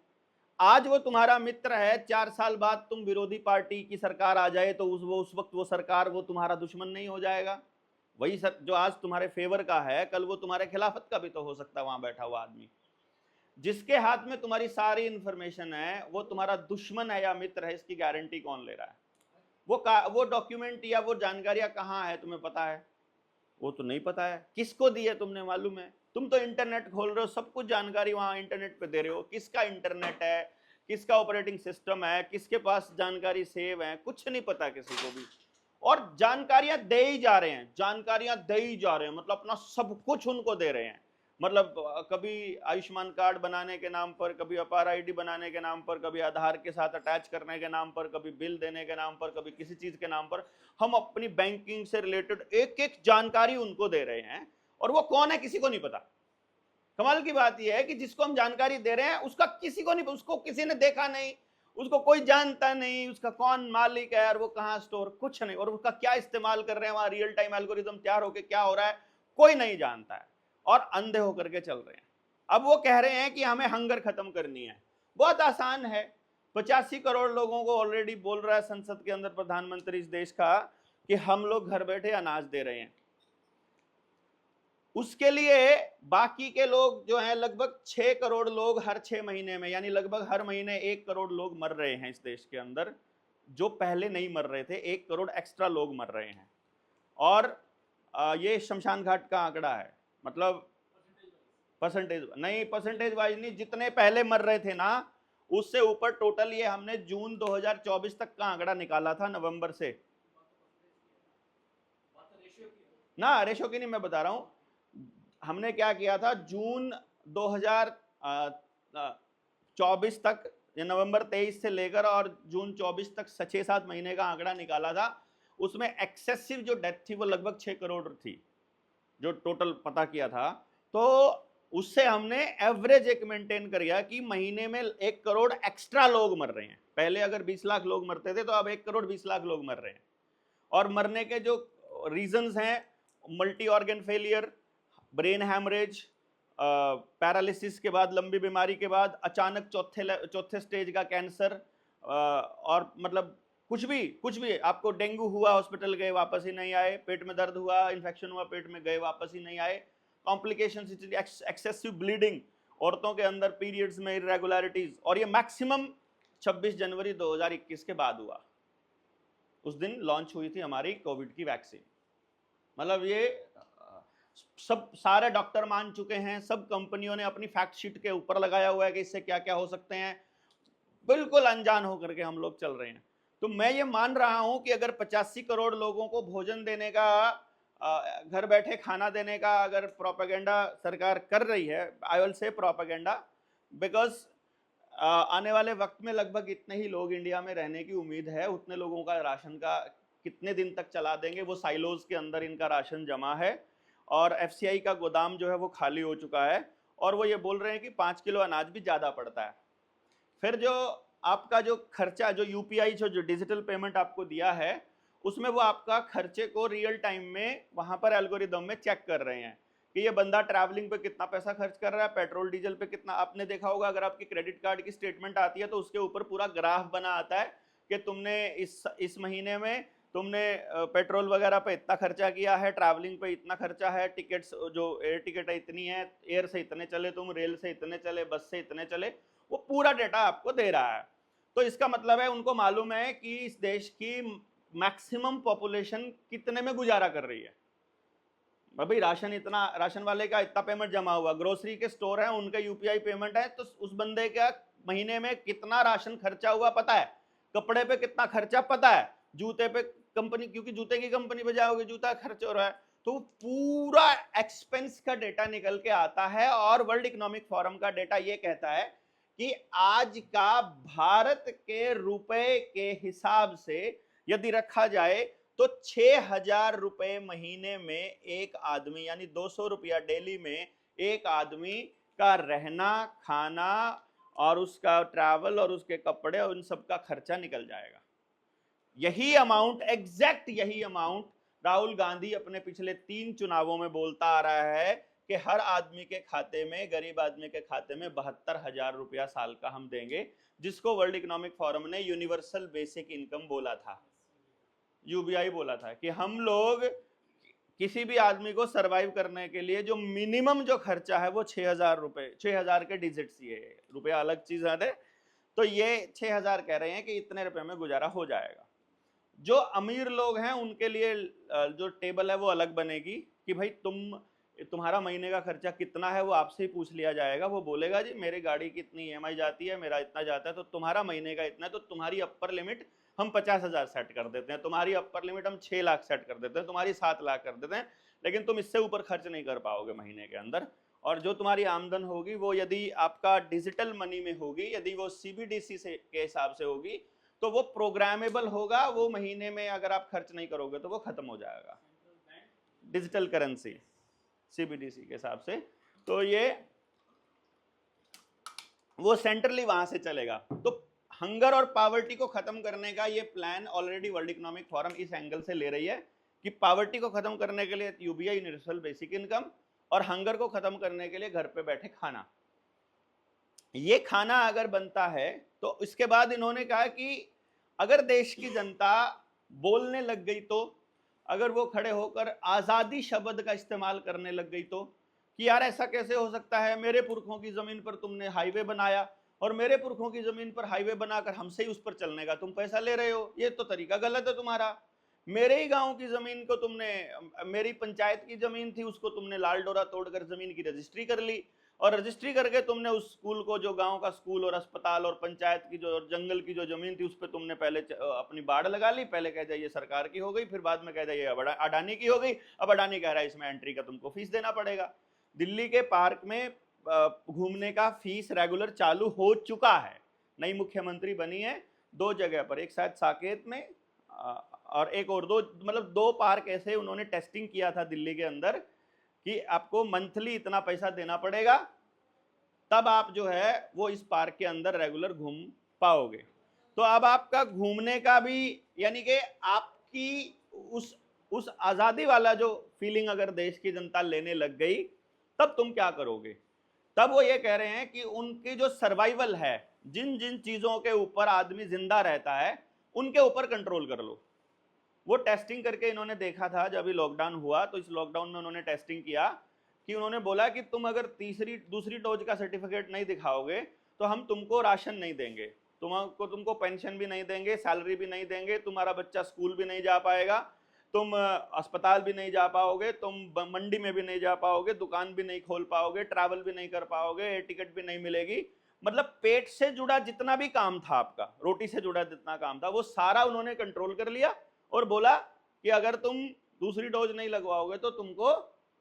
आज वो तुम्हारा मित्र है, 4 साल बाद तुम विरोधी पार्टी की सरकार आ जाए तो उस वक्त वो सरकार वो तुम्हारा दुश्मन नहीं हो जाएगा? वही जो आज तुम्हारे फेवर का है, कल वो तुम्हारे खिलाफत का भी तो हो सकता है वहां बैठा हुआ आदमी। जिसके हाथ में तुम्हारी सारी इंफॉर्मेशन है वो तुम्हारा दुश्मन है या मित्र है, इसकी गारंटी कौन ले रहा है? वो डॉक्यूमेंट या वो जानकारियां कहाँ है तुम्हें पता है? वो तो नहीं पता है। किसको दी है तुमने मालूम है? तुम तो इंटरनेट खोल रहे हो, सब कुछ जानकारी वहां इंटरनेट पे दे रहे हो। किसका इंटरनेट है, किसका ऑपरेटिंग सिस्टम है, किसके पास जानकारी सेव है, कुछ नहीं पता किसी को भी। और जानकारियां दे ही जा रहे हैं, जानकारियां दे ही जा रहे हैं, मतलब अपना सब कुछ उनको दे रहे हैं। मतलब कभी आयुष्मान कार्ड बनाने के नाम पर, कभी अपार आईडी बनाने के नाम पर, कभी आधार के साथ अटैच करने के नाम पर, कभी बिल देने के नाम पर, कभी किसी चीज के नाम पर हम अपनी बैंकिंग से रिलेटेड एक एक जानकारी उनको दे रहे हैं। और वो कौन है किसी को नहीं पता। कमाल की बात यह है कि जिसको हम जानकारी दे रहे हैं उसका किसी को नहीं, उसको किसी ने देखा नहीं, उसको कोई जानता नहीं, उसका कौन मालिक है और वो कहाँ स्टोर, कुछ नहीं, और उसका क्या इस्तेमाल कर रहे हैं, वहां रियल टाइम एल्गोरिथम तैयार होकर क्या हो रहा है कोई नहीं जानता है, और अंधे होकर के चल रहे हैं। अब वो कह रहे हैं कि हमें हंगर खत्म करनी है। बहुत आसान है, 85 करोड़ लोगों को ऑलरेडी बोल रहा है संसद के अंदर प्रधानमंत्री इस देश का कि हम लोग घर बैठे अनाज दे रहे हैं। उसके लिए बाकी के लोग जो हैं लगभग 6 करोड़ लोग हर 6 महीने में, यानी लगभग हर महीने 1 करोड़ लोग मर रहे हैं इस देश के अंदर, जो पहले नहीं मर रहे थे। 1 करोड़ एक्स्ट्रा लोग मर रहे हैं। और ये शमशान घाट का आंकड़ा है, मतलब परसेंटेज नहीं, परसेंटेज वाइज नहीं, जितने पहले मर रहे थे ना उससे ऊपर टोटल। ये हमने जून 2024 तक का आंकड़ा निकाला था, नवंबर से ना, रेशो की नहीं मैं बता रहा हूं। हमने क्या किया था, जून 2024 तक या नवंबर 23 से लेकर और जून 24 तक 6-7 महीने का आंकड़ा निकाला था। उसमें एक्सेसिव जो डेथ थी वो लगभग 6 करोड़ थी, जो टोटल पता किया था। तो उससे हमने एवरेज एक मेंटेन कर गया कि महीने में 1 करोड़ एक्स्ट्रा लोग मर रहे हैं। पहले अगर 20 लाख लोग मरते थे तो अब 1 करोड़ 20 लाख लोग मर रहे हैं। और मरने के जो रीजंस हैं, multi organ failure, brain haemorrhage, paralysis के बाद, लंबी बीमारी के बाद अचानक चौथे स्टेज का कैंसर, और मतलब कुछ भी आपको डेंगू हुआ, हॉस्पिटल गए वापस ही नहीं आए, पेट में दर्द हुआ, इन्फेक्शन हुआ पेट में, गए वापस ही नहीं आए, कॉम्प्लिकेशंस, एक्सेसिव ब्लीडिंग, औरतों के अंदर पीरियड्स में इरेगुलरिटीज, और ये मैक्सिमम 26 जनवरी 2021 के बाद हुआ। उस दिन लॉन्च हुई थी हमारी कोविड की वैक्सीन। मतलब ये सब सारे डॉक्टर मान चुके हैं, सब कंपनियों ने अपनी फैक्ट शीट के ऊपर लगाया हुआ है कि इससे क्या क्या हो सकते हैं। बिल्कुल अनजान होकर के हम लोग चल रहे हैं। तो मैं ये मान रहा हूं कि अगर 85 करोड़ लोगों को भोजन देने का, घर बैठे खाना देने का अगर प्रोपेगेंडा सरकार कर रही है, I will say propaganda, because आने वाले वक्त में लगभग इतने ही लोग इंडिया में रहने की उम्मीद है। उतने लोगों का राशन का कितने दिन तक चला देंगे, वो साइलोज के अंदर इनका राशन जमा है और एफसीआई का गोदाम जो है वो खाली हो चुका है। और वो ये बोल रहे हैं कि 5 किलो अनाज भी ज़्यादा पड़ता है। फिर जो आपका जो खर्चा, जो यूपीआई जो डिजिटल पेमेंट आपको दिया है, उसमें वो आपका खर्चे को रियल टाइम में वहाँ पर एल्गोरिदम में चेक कर रहे हैं कि ये बंदा ट्रैवलिंग पे कितना पैसा खर्च कर रहा है, पेट्रोल डीजल पे कितना। आपने देखा होगा अगर आपकी क्रेडिट कार्ड की स्टेटमेंट आती है तो उसके ऊपर पूरा ग्राफ बना आता है कि तुमने इस महीने में तुमने पेट्रोल वगैरह पे इतना खर्चा किया है, ट्रैवलिंग पे इतना खर्चा है, टिकट्स जो एयर टिकट है इतनी है, एयर से इतने चले तुम, रेल से इतने चले, बस से इतने चले, वो पूरा डेटा आपको दे रहा है। तो इसका मतलब है उनको मालूम है कि इस देश की मैक्सिमम पॉपुलेशन कितने में गुजारा कर रही है। भाई राशन इतना, राशन वाले का इतना पेमेंट जमा हुआ, ग्रोसरी के स्टोर है उनका यूपीआई पेमेंट है, तो उस बंदे का महीने में कितना राशन खर्चा हुआ पता है, कपड़े पे कितना खर्चा पता है, जूते पे कंपनी, क्योंकि जूते की कंपनी पे जाओगे जूता खर्च हो रहा है, तो पूरा एक्सपेंस का डेटा निकल के आता है। और वर्ल्ड इकोनॉमिक फोरम का डेटा ये कहता है कि आज का भारत के रुपए के हिसाब से यदि रखा जाए तो 6,000 रुपए महीने में एक आदमी, यानी 200 रुपया डेली में एक आदमी का रहना, खाना और उसका ट्रैवल और उसके कपड़े और उन सब का खर्चा निकल जाएगा। यही अमाउंट, एग्जैक्ट यही अमाउंट राहुल गांधी अपने पिछले 3 चुनावों में बोलता आ रहा है कि हर आदमी के खाते में, गरीब आदमी के खाते में 72,000 रुपया साल का हम देंगे, जिसको वर्ल्ड इकोनॉमिक फोरम ने यूनिवर्सल बेसिक इनकम बोला था, यूबीआई बोला था कि हम लोग किसी भी आदमी को सरवाइव करने के लिए जो मिनिमम जो खर्चा है वो 6,000 रुपए, 6,000 के डिजिट्स, ये रुपया अलग चीज है, तो ये 6,000 कह रहे हैं कि इतने रुपए में गुजारा हो जाएगा। जो अमीर लोग हैं उनके लिए जो टेबल है वो अलग बनेगी कि भाई तुम्हारा महीने का खर्चा कितना है, वो आपसे ही पूछ लिया जाएगा। वो बोलेगा जी मेरी गाड़ी की इतनी ईएमआई जाती है, मेरा इतना जाता है, तो तुम्हारा महीने का इतना है, तो तुम्हारी अपर लिमिट हम 50,000 सेट कर देते हैं, तुम्हारी अपर लिमिट हम 6 लाख सेट कर देते हैं, तुम्हारी 7 लाख कर देते हैं, लेकिन तुम इससे ऊपर खर्च नहीं कर पाओगे महीने के अंदर। और जो तुम्हारी आमदन होगी वो यदि आपका डिजिटल मनी में होगी, यदि वो सीबीडीसी से के हिसाब से होगी, तो वो प्रोग्रामेबल होगा, वो महीने में अगर आप खर्च नहीं करोगे तो वो खत्म हो जाएगा। डिजिटल करेंसी सीबीडीसी के हिसाब से, तो ये वो सेंट्रली वहां से चलेगा। तो हंगर और पावर्टी को खत्म करने का ये plan already world economic forum इस एंगल से ले रही है कि पावर्टी को खत्म करने के लिए यूबीआई, यूनिवर्सल बेसिक इनकम, और हंगर को खत्म करने के लिए घर पे बैठे खाना। ये खाना अगर बनता है तो इसके बाद इन्होंने कहा कि अगर देश की जनता बोलने लग गई तो अगर वो खड़े होकर आज़ादी शब्द का इस्तेमाल करने लग गई तो, कि यार ऐसा कैसे हो सकता है, मेरे पुरखों की ज़मीन पर तुमने हाईवे बनाया और मेरे पुरखों की ज़मीन पर हाईवे बनाकर हमसे ही उस पर चलने का तुम पैसा ले रहे हो, ये तो तरीका गलत है तुम्हारा। मेरे ही गांव की ज़मीन को तुमने, मेरी पंचायत की ज़मीन थी उसको तुमने लाल डोरा तोड़कर ज़मीन की रजिस्ट्री कर ली, और रजिस्ट्री करके तुमने उस स्कूल को, जो गांव का स्कूल और अस्पताल और पंचायत की जो जंगल की जो जमीन थी उस पर तुमने पहले अपनी बाड़ लगा ली। पहले कह दिया ये सरकार की हो गई, फिर बाद में कह दिया ये अडानी की हो गई। अब अडानी कह रहा है इसमें एंट्री का तुमको फीस देना पड़ेगा। दिल्ली के पार्क में घूमने का फीस रेगुलर चालू हो चुका है। नई मुख्यमंत्री बनी है 2 जगह पर, एक शायद साकेत में और एक और 2, मतलब 2 पार्क ऐसे उन्होंने टेस्टिंग किया था दिल्ली के अंदर कि आपको मंथली इतना पैसा देना पड़ेगा, तब आप जो है वो इस पार्क के अंदर रेगुलर घूम पाओगे। तो अब आपका घूमने का भी, यानी कि आपकी उस आज़ादी वाला जो फीलिंग अगर देश की जनता लेने लग गई, तब तुम क्या करोगे? तब वो ये कह रहे हैं कि उनकी जो सर्वाइवल है, जिन जिन चीज़ों के ऊपर आदमी जिंदा रहता है उनके ऊपर कंट्रोल कर लो। वो टेस्टिंग करके इन्होंने देखा था, जब भी लॉकडाउन हुआ तो इस लॉकडाउन में उन्होंने टेस्टिंग किया कि उन्होंने बोला कि तुम अगर दूसरी डोज का सर्टिफिकेट नहीं दिखाओगे तो हम तुमको राशन नहीं देंगे, तुमको पेंशन भी नहीं देंगे, सैलरी भी नहीं देंगे, तुम्हारा बच्चा स्कूल भी नहीं जा पाएगा, तुम अस्पताल भी नहीं जा पाओगे, तुम मंडी में भी नहीं जा पाओगे, दुकान भी नहीं खोल पाओगे, ट्रैवल भी नहीं कर पाओगे, एयर टिकट भी नहीं मिलेगी। मतलब पेट से जुड़ा जितना भी काम था आपका, रोटी से जुड़ा जितना काम था, वो सारा उन्होंने कंट्रोल कर लिया और बोला कि अगर तुम दूसरी डोज नहीं लगवाओगे तो तुमको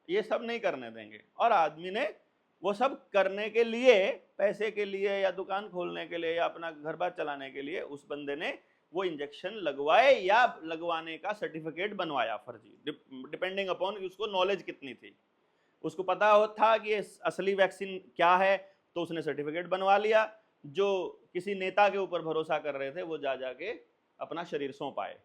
ये सब नहीं करने देंगे। और आदमी ने वो सब करने के लिए, पैसे के लिए या दुकान खोलने के लिए या अपना घर बार चलाने के लिए, उस बंदे ने वो इंजेक्शन लगवाए या लगवाने का सर्टिफिकेट बनवाया फर्जी, डिपेंडिंग अपॉन उसको नॉलेज कितनी थी। उसको पता था कि असली वैक्सीन क्या है तो उसने सर्टिफिकेट बनवा लिया। जो किसी नेता के ऊपर भरोसा कर रहे थे वो जा जाके अपना शरीर सौंप आए।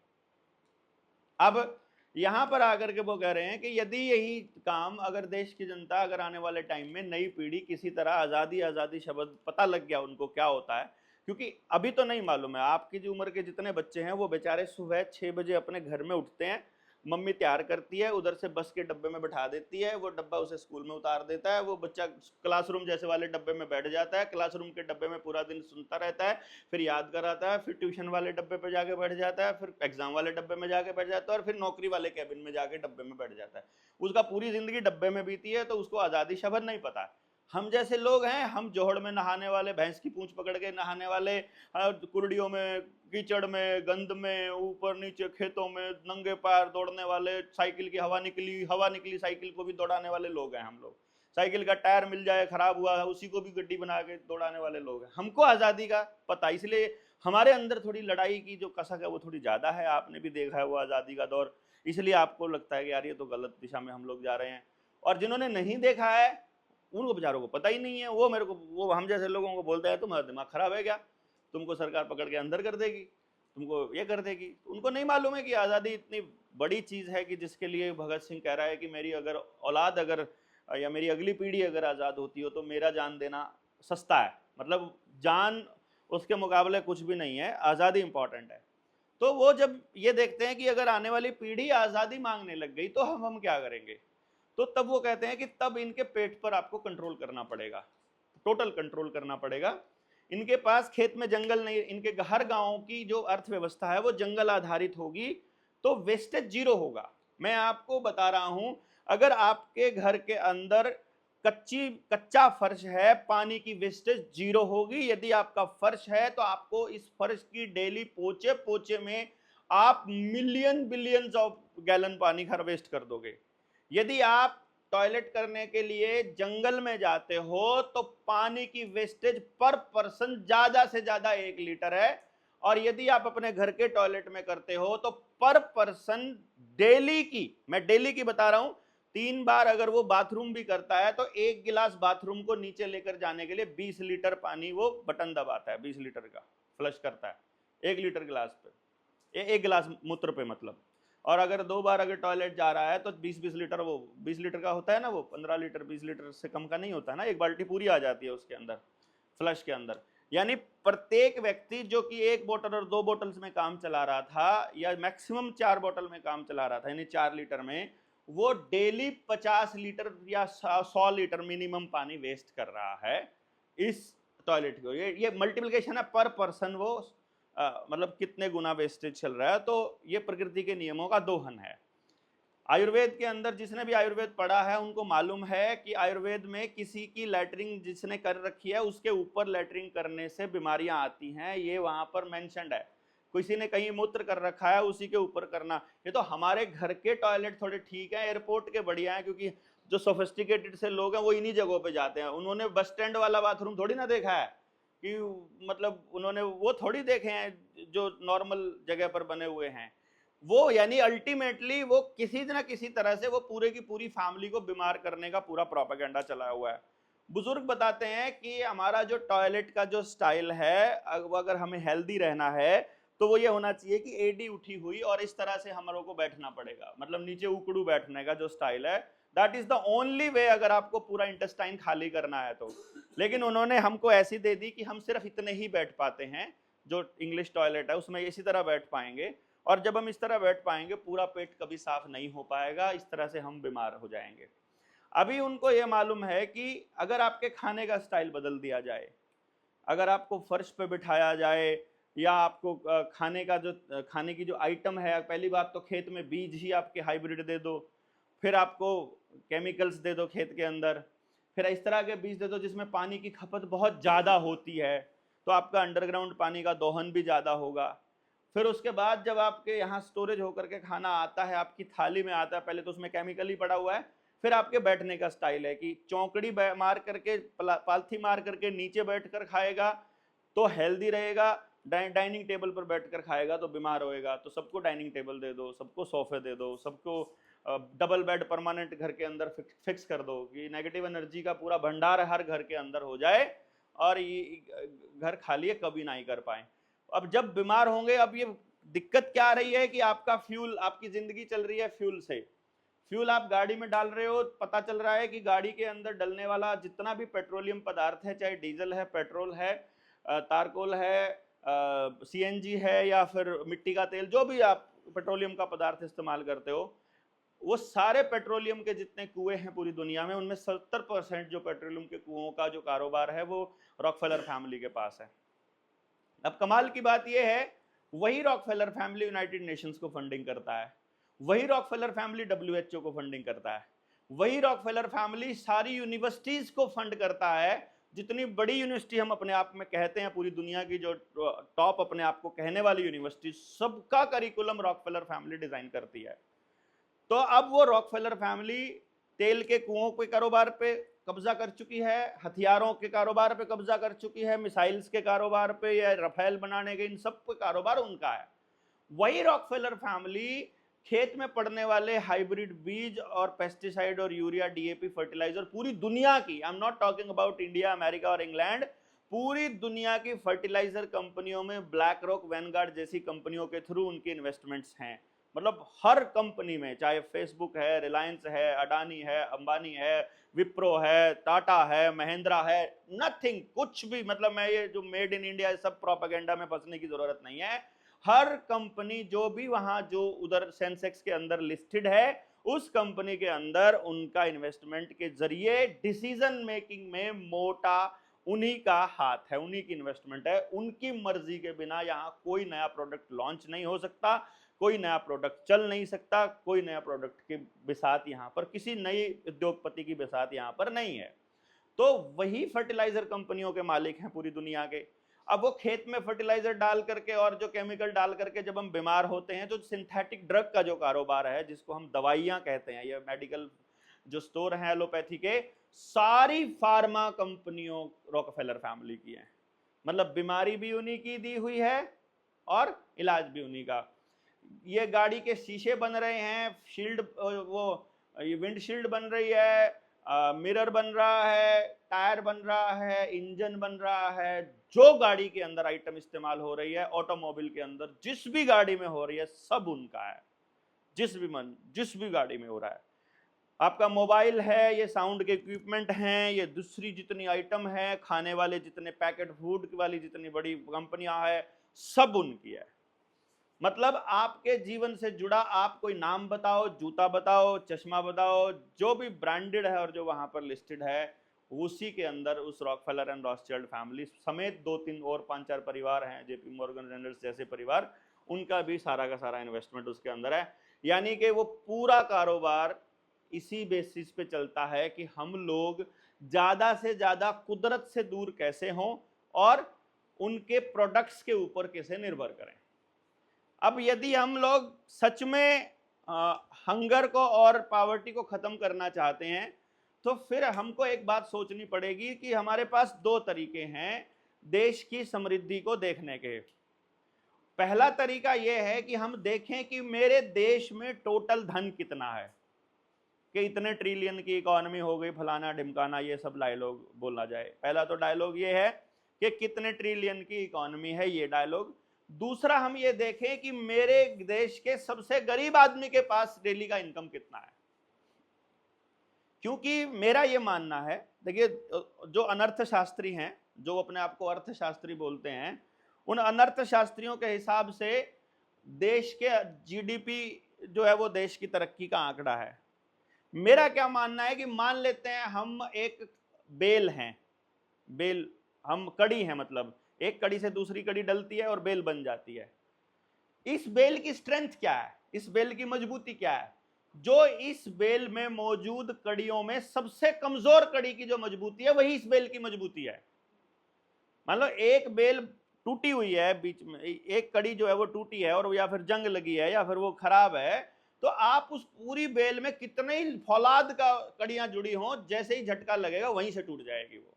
अब यहां पर आकर के वो कह रहे हैं कि यदि यही काम अगर देश की जनता अगर आने वाले टाइम में नई पीढ़ी किसी तरह आज़ादी आज़ादी शब्द पता लग गया उनको क्या होता है, क्योंकि अभी तो नहीं मालूम है। आपकी जो उम्र के जितने बच्चे हैं वो बेचारे सुबह 6 बजे अपने घर में उठते हैं, मम्मी तैयार करती है, उधर से बस के डब्बे में बैठा देती है, वो डब्बा उसे स्कूल में उतार देता है, वो बच्चा क्लासरूम जैसे वाले डब्बे में बैठ जाता है, क्लासरूम के डब्बे में पूरा दिन सुनता रहता है, फिर याद कराता है, फिर ट्यूशन वाले डब्बे पे जाके बैठ जाता है, फिर एग्जाम वाले डब्बे में जाके बैठ जाता है, और फिर नौकरी वाले कैबिन में जाके डब्बे में बैठ जाता है। उसका पूरी जिंदगी डब्बे में बीती है, तो उसको आज़ादी शब्द नहीं पता। हम जैसे लोग हैं, हम जोहड़ में नहाने वाले, भैंस की पूंछ पकड़ के नहाने वाले, कुर्डियों में, कीचड़ में, गंद में, ऊपर नीचे खेतों में नंगे पैर दौड़ने वाले, साइकिल की हवा निकली साइकिल को भी दौड़ाने वाले लोग हैं हम लोग। साइकिल का टायर मिल जाए खराब हुआ है उसी को भी गड्डी बना के दौड़ाने वाले लोग हैं। हमको आज़ादी का पता, इसलिए हमारे अंदर थोड़ी लड़ाई की जो कसक है वो थोड़ी ज़्यादा है। आपने भी देखा है वो आज़ादी का दौर, इसलिए आपको लगता है कि यार ये तो गलत दिशा में हम लोग जा रहे हैं। और जिन्होंने नहीं देखा है उनको बेचारों को पता ही नहीं है। वो हम जैसे लोगों को बोलते हैं तुम्हारा दिमाग खराब है क्या, तुमको सरकार पकड़ के अंदर कर देगी, तुमको ये कर देगी। उनको नहीं मालूम है कि आज़ादी इतनी बड़ी चीज़ है कि जिसके लिए भगत सिंह कह रहा है कि मेरी अगर औलाद अगर या मेरी अगली पीढ़ी अगर आज़ाद होती हो तो मेरा जान देना सस्ता है, मतलब जान उसके मुकाबले कुछ भी नहीं है, आज़ादी इंपॉर्टेंट है। तो वो जब ये देखते हैं कि अगर आने वाली पीढ़ी आज़ादी मांगने लग गई तो हम क्या करेंगे, तो तब वो कहते हैं कि तब इनके पेट पर आपको कंट्रोल करना पड़ेगा, टोटल कंट्रोल करना पड़ेगा। इनके पास खेत में जंगल नहीं, इनके हर गांव की जो अर्थव्यवस्था है वो जंगल आधारित होगी, तो वेस्टेज जीरो होगा। मैं आपको बता रहा हूं, अगर आपके घर के अंदर कच्चा फर्श है, पानी की वेस्टेज जीरो होगी। यदि आपका फर्श है तो आपको इस फर्श की डेली पोचे पोचे में आप मिलियन बिलियंस ऑफ गैलन पानी का वेस्ट कर दोगे। यदि आप टॉयलेट करने के लिए जंगल में जाते हो तो पानी की वेस्टेज पर पर्सन ज्यादा से ज्यादा 1 लीटर है, और यदि आप अपने घर के टॉयलेट में करते हो तो पर पर्सन डेली की, मैं डेली की बता रहा हूं, 3 बार अगर वो बाथरूम भी करता है तो 1 गिलास बाथरूम को नीचे लेकर जाने के लिए 20 लीटर पानी वो बटन दबाता है, 20 लीटर का फ्लश करता है 1 लीटर गिलास पे, 1 गिलास मूत्र पे मतलब। और अगर 2 बार अगर टॉयलेट जा रहा है तो 20-20 लीटर, वो 20 लीटर का होता है ना, वो 15 लीटर 20 लीटर से कम का नहीं होता है ना, 1 बाल्टी पूरी आ जाती है उसके अंदर फ्लश के अंदर। यानी प्रत्येक व्यक्ति जो कि 1 बोतल और 2 बोतल्स में काम चला रहा था या मैक्सिमम 4 बोतल में काम चला रहा था, यानी 4 लीटर में, वो डेली 50 लीटर या 100 लीटर मिनिमम पानी वेस्ट कर रहा है इस टॉयलेट को। ये मल्टीप्लिकेशन है पर पर्सन, वो मतलब कितने गुना वेस्टेज चल रहा है। तो ये प्रकृति के नियमों का दोहन है। आयुर्वेद के अंदर जिसने भी आयुर्वेद पढ़ा है उनको मालूम है कि आयुर्वेद में किसी की लैटरिंग जिसने कर रखी है उसके ऊपर लैटरिंग करने से बीमारियां आती हैं, ये वहां पर मेंशन्ड है। किसी ने कहीं मूत्र कर रखा है उसी के ऊपर करना। ये तो हमारे घर के टॉयलेट थोड़े ठीक है, एयरपोर्ट के बढ़िया है, क्योंकि जो सोफिस्टिकेटेड से लोग हैं वो इन्हीं जगहों पे जाते हैं। उन्होंने बस स्टैंड वाला बाथरूम थोड़ी ना देखा है कि मतलब उन्होंने वो थोड़ी देखे हैं जो नॉर्मल जगह पर बने हुए हैं वो। यानी अल्टीमेटली वो किसी न किसी तरह से वो पूरे की पूरी फैमिली को बीमार करने का पूरा प्रोपेगेंडा चला हुआ है। बुजुर्ग बताते हैं कि हमारा जो टॉयलेट का जो स्टाइल है, अगर हमें हेल्दी रहना है तो वो ये होना चाहिए कि एडी उठी हुई और इस तरह से हमारों को बैठना पड़ेगा, मतलब नीचे उकड़ू बैठने का जो स्टाइल है, that is the only way अगर आपको पूरा इंटेस्टाइन खाली करना है तो। लेकिन उन्होंने हमको ऐसी दे दी कि हम सिर्फ इतने ही बैठ पाते हैं, जो इंग्लिश टॉयलेट है उसमें इसी तरह बैठ पाएंगे, और जब हम इस तरह बैठ पाएंगे पूरा पेट कभी साफ नहीं हो पाएगा, इस तरह से हम बीमार हो जाएंगे। अभी उनको ये मालूम है कि अगर आपके खाने का स्टाइल बदल दिया जाए, अगर आपको फर्श पे बिठाया जाए या आपको खाने का जो खाने की जो आइटम है, पहली बात तो खेत में बीज ही आपके हाइब्रिड दे दो, फिर आपको केमिकल्स दे दो खेत के अंदर, फिर इस तरह के बीज दे दो जिसमें पानी की खपत बहुत ज़्यादा होती है, तो आपका अंडरग्राउंड पानी का दोहन भी ज़्यादा होगा। फिर उसके बाद जब आपके यहाँ स्टोरेज होकर के खाना आता है, आपकी थाली में आता है, पहले तो उसमें केमिकल ही पड़ा हुआ है। फिर आपके बैठने का स्टाइल है कि चौकड़ी मार करके, पालथी मार करके नीचे बैठ कर खाएगा तो हेल्दी रहेगा, डाइनिंग टेबल पर बैठकर खाएगा तो बीमार होएगा। तो सबको डाइनिंग टेबल दे दो, सबको सोफे दे दो, सबको डबल बेड परमानेंट घर के अंदर फिक्स कर दो कि नेगेटिव एनर्जी का पूरा भंडार हर घर के अंदर हो जाए और ये घर खाली कभी ना ही कर पाए। अब जब बीमार होंगे, अब ये दिक्कत क्या आ रही है कि आपका फ्यूल, आपकी जिंदगी चल रही है फ्यूल से। फ्यूल आप गाड़ी में डाल रहे हो, पता चल रहा है कि गाड़ी के अंदर डलने वाला जितना भी पेट्रोलियम पदार्थ है, चाहे डीजल है, पेट्रोल है, तारकोल है, सीएनजी है या फिर मिट्टी का तेल, जो भी आप पेट्रोलियम का पदार्थ इस्तेमाल करते हो, वो सारे पेट्रोलियम के जितने कुएं हैं पूरी दुनिया में, उनमें 70% जो पेट्रोलियम के कुओं का जो कारोबार है वो रॉकफेलर फैमिली के पास है। अब कमाल की बात यह है, वही रॉकफेलर फैमिली यूनाइटेड नेशंस को फंडिंग करता है, वही रॉकफेलर फैमिली WHO को फंडिंग करता है, वही रॉकफेलर फैमिली सारी यूनिवर्सिटीज को फंड करता है। जितनी बड़ी यूनिवर्सिटी हम अपने आप में कहते हैं पूरी दुनिया की, जो टॉप अपने आप को कहने वाली यूनिवर्सिटी, सबका करिकुलम रॉकफेलर फैमिली डिजाइन करती है। तो अब वो रॉकफेलर फैमिली तेल के कुओं के कारोबार पे कब्जा कर चुकी है, हथियारों के कारोबार पे कब्जा कर चुकी है, मिसाइल्स के कारोबार पे या रफेल बनाने के, इन सब पे कारोबार उनका है। वही रॉकफेलर फैमिली खेत में पड़ने वाले हाइब्रिड बीज और पेस्टिसाइड और यूरिया, डीएपी, फर्टिलाइजर, पूरी दुनिया की, I am not talking about India, America और इंग्लैंड, पूरी दुनिया की फर्टिलाइजर कंपनियों में ब्लैक रॉक, वैनगार्ड जैसी कंपनियों के थ्रू उनकी इन्वेस्टमेंट्स हैं। मतलब हर कंपनी में, चाहे फेसबुक है, रिलायंस है, अडानी है, अंबानी है, विप्रो है, टाटा है, महिंद्रा है, नथिंग, कुछ भी, मतलब मैं ये जो मेड इन इंडिया सब प्रोपेगेंडा में फंसने की जरूरत नहीं है। हर कंपनी जो भी वहां जो उधर सेंसेक्स के अंदर लिस्टेड है, उस कंपनी के अंदर उनका इन्वेस्टमेंट के जरिए डिसीजन मेकिंग में मोटा उन्हीं का हाथ है, उन्हीं की इन्वेस्टमेंट है। उनकी मर्जी के बिना यहाँ कोई नया प्रोडक्ट लॉन्च नहीं हो सकता, कोई नया प्रोडक्ट चल नहीं सकता, कोई नया प्रोडक्ट की बिसात यहाँ पर, किसी नई उद्योगपति की बिसात यहाँ पर नहीं है। तो वही फर्टिलाइजर कंपनियों के मालिक हैं पूरी दुनिया के। अब वो खेत में फर्टिलाइजर डाल करके और जो केमिकल डाल करके जब हम बीमार होते हैं, तो सिंथेटिक ड्रग का जो कारोबार है, जिसको हम दवाइयां कहते हैं, ये मेडिकल जो स्टोर हैं एलोपैथी के, सारी फार्मा कंपनियों रॉकफेलर फैमिली की हैं। मतलब बीमारी भी उन्हीं की दी हुई है और इलाज भी उन्हीं का। ये गाड़ी के शीशे बन रहे हैं, शील्ड, वो विंडशील्ड बन रही है, मिरर बन रहा है, टायर बन रहा है, इंजन बन रहा है, जो गाड़ी के अंदर आइटम इस्तेमाल हो रही है, ऑटोमोबाइल के अंदर जिस भी गाड़ी में हो रही है, सब उनका है। जिस भी गाड़ी में हो रहा है। आपका मोबाइल है, ये साउंड के इक्विपमेंट हैं, ये दूसरी जितनी आइटम है, खाने वाले जितने पैकेट फूड वाली जितनी बड़ी कंपनियां हैं, सब उनकी है। मतलब आपके जीवन से जुड़ा आप कोई नाम बताओ, जूता बताओ, चश्मा बताओ, जो भी ब्रांडेड है और जो वहां पर लिस्टेड है, उसी के अंदर उस रॉकफेलर एंड रॉथस्चिल्ड फैमिली समेत 2-3 और 5-4 परिवार हैं, जेपी मॉर्गन रेंडल्स जैसे परिवार, उनका भी सारा का सारा इन्वेस्टमेंट उसके अंदर है। यानी कि वो पूरा कारोबार इसी बेसिस पे चलता है कि हम लोग ज्यादा से ज्यादा कुदरत से दूर कैसे हों और उनके प्रोडक्ट्स के ऊपर कैसे निर्भर करें। अब यदि हम लोग सच में हंगर को और पावर्टी को खत्म करना चाहते हैं, तो फिर हमको एक बात सोचनी पड़ेगी कि हमारे पास दो तरीके हैं देश की समृद्धि को देखने के। पहला तरीका यह है कि हम देखें कि मेरे देश में टोटल धन कितना है, कि इतने ट्रिलियन की इकोनॉमी हो गई, फलाना ढिमकाना, ये सब डायलॉग बोला जाए। पहला तो डायलॉग ये है कि कितने ट्रिलियन की इकोनॉमी है, ये डायलॉग। दूसरा हम ये देखें कि मेरे देश के सबसे गरीब आदमी के पास डेली का इनकम कितना है। क्योंकि मेरा ये मानना है, देखिए जो अनर्थशास्त्री हैं, जो अपने आप को अर्थशास्त्री बोलते हैं, उन अनर्थशास्त्रियों के हिसाब से देश के जीडीपी जो है वो देश की तरक्की का आंकड़ा है। मेरा क्या मानना है कि मान लेते हैं हम एक बेल हैं, बेल हम कड़ी हैं, मतलब एक कड़ी से दूसरी कड़ी डलती है और बेल बन जाती है। इस बेल की स्ट्रेंथ क्या है, इस बेल की मजबूती क्या है? जो इस बेल में मौजूद कड़ियों में सबसे कमजोर कड़ी की जो मजबूती है, वही इस बेल की मजबूती है। मान लो एक बेल टूटी हुई है, बीच में एक कड़ी जो है वो टूटी है और या फिर जंग लगी है या फिर वो खराब है, तो आप उस पूरी बेल में कितने ही फौलाद का कड़ियां जुड़ी हों, जैसे ही झटका लगेगा वहीं से टूट जाएगी वो।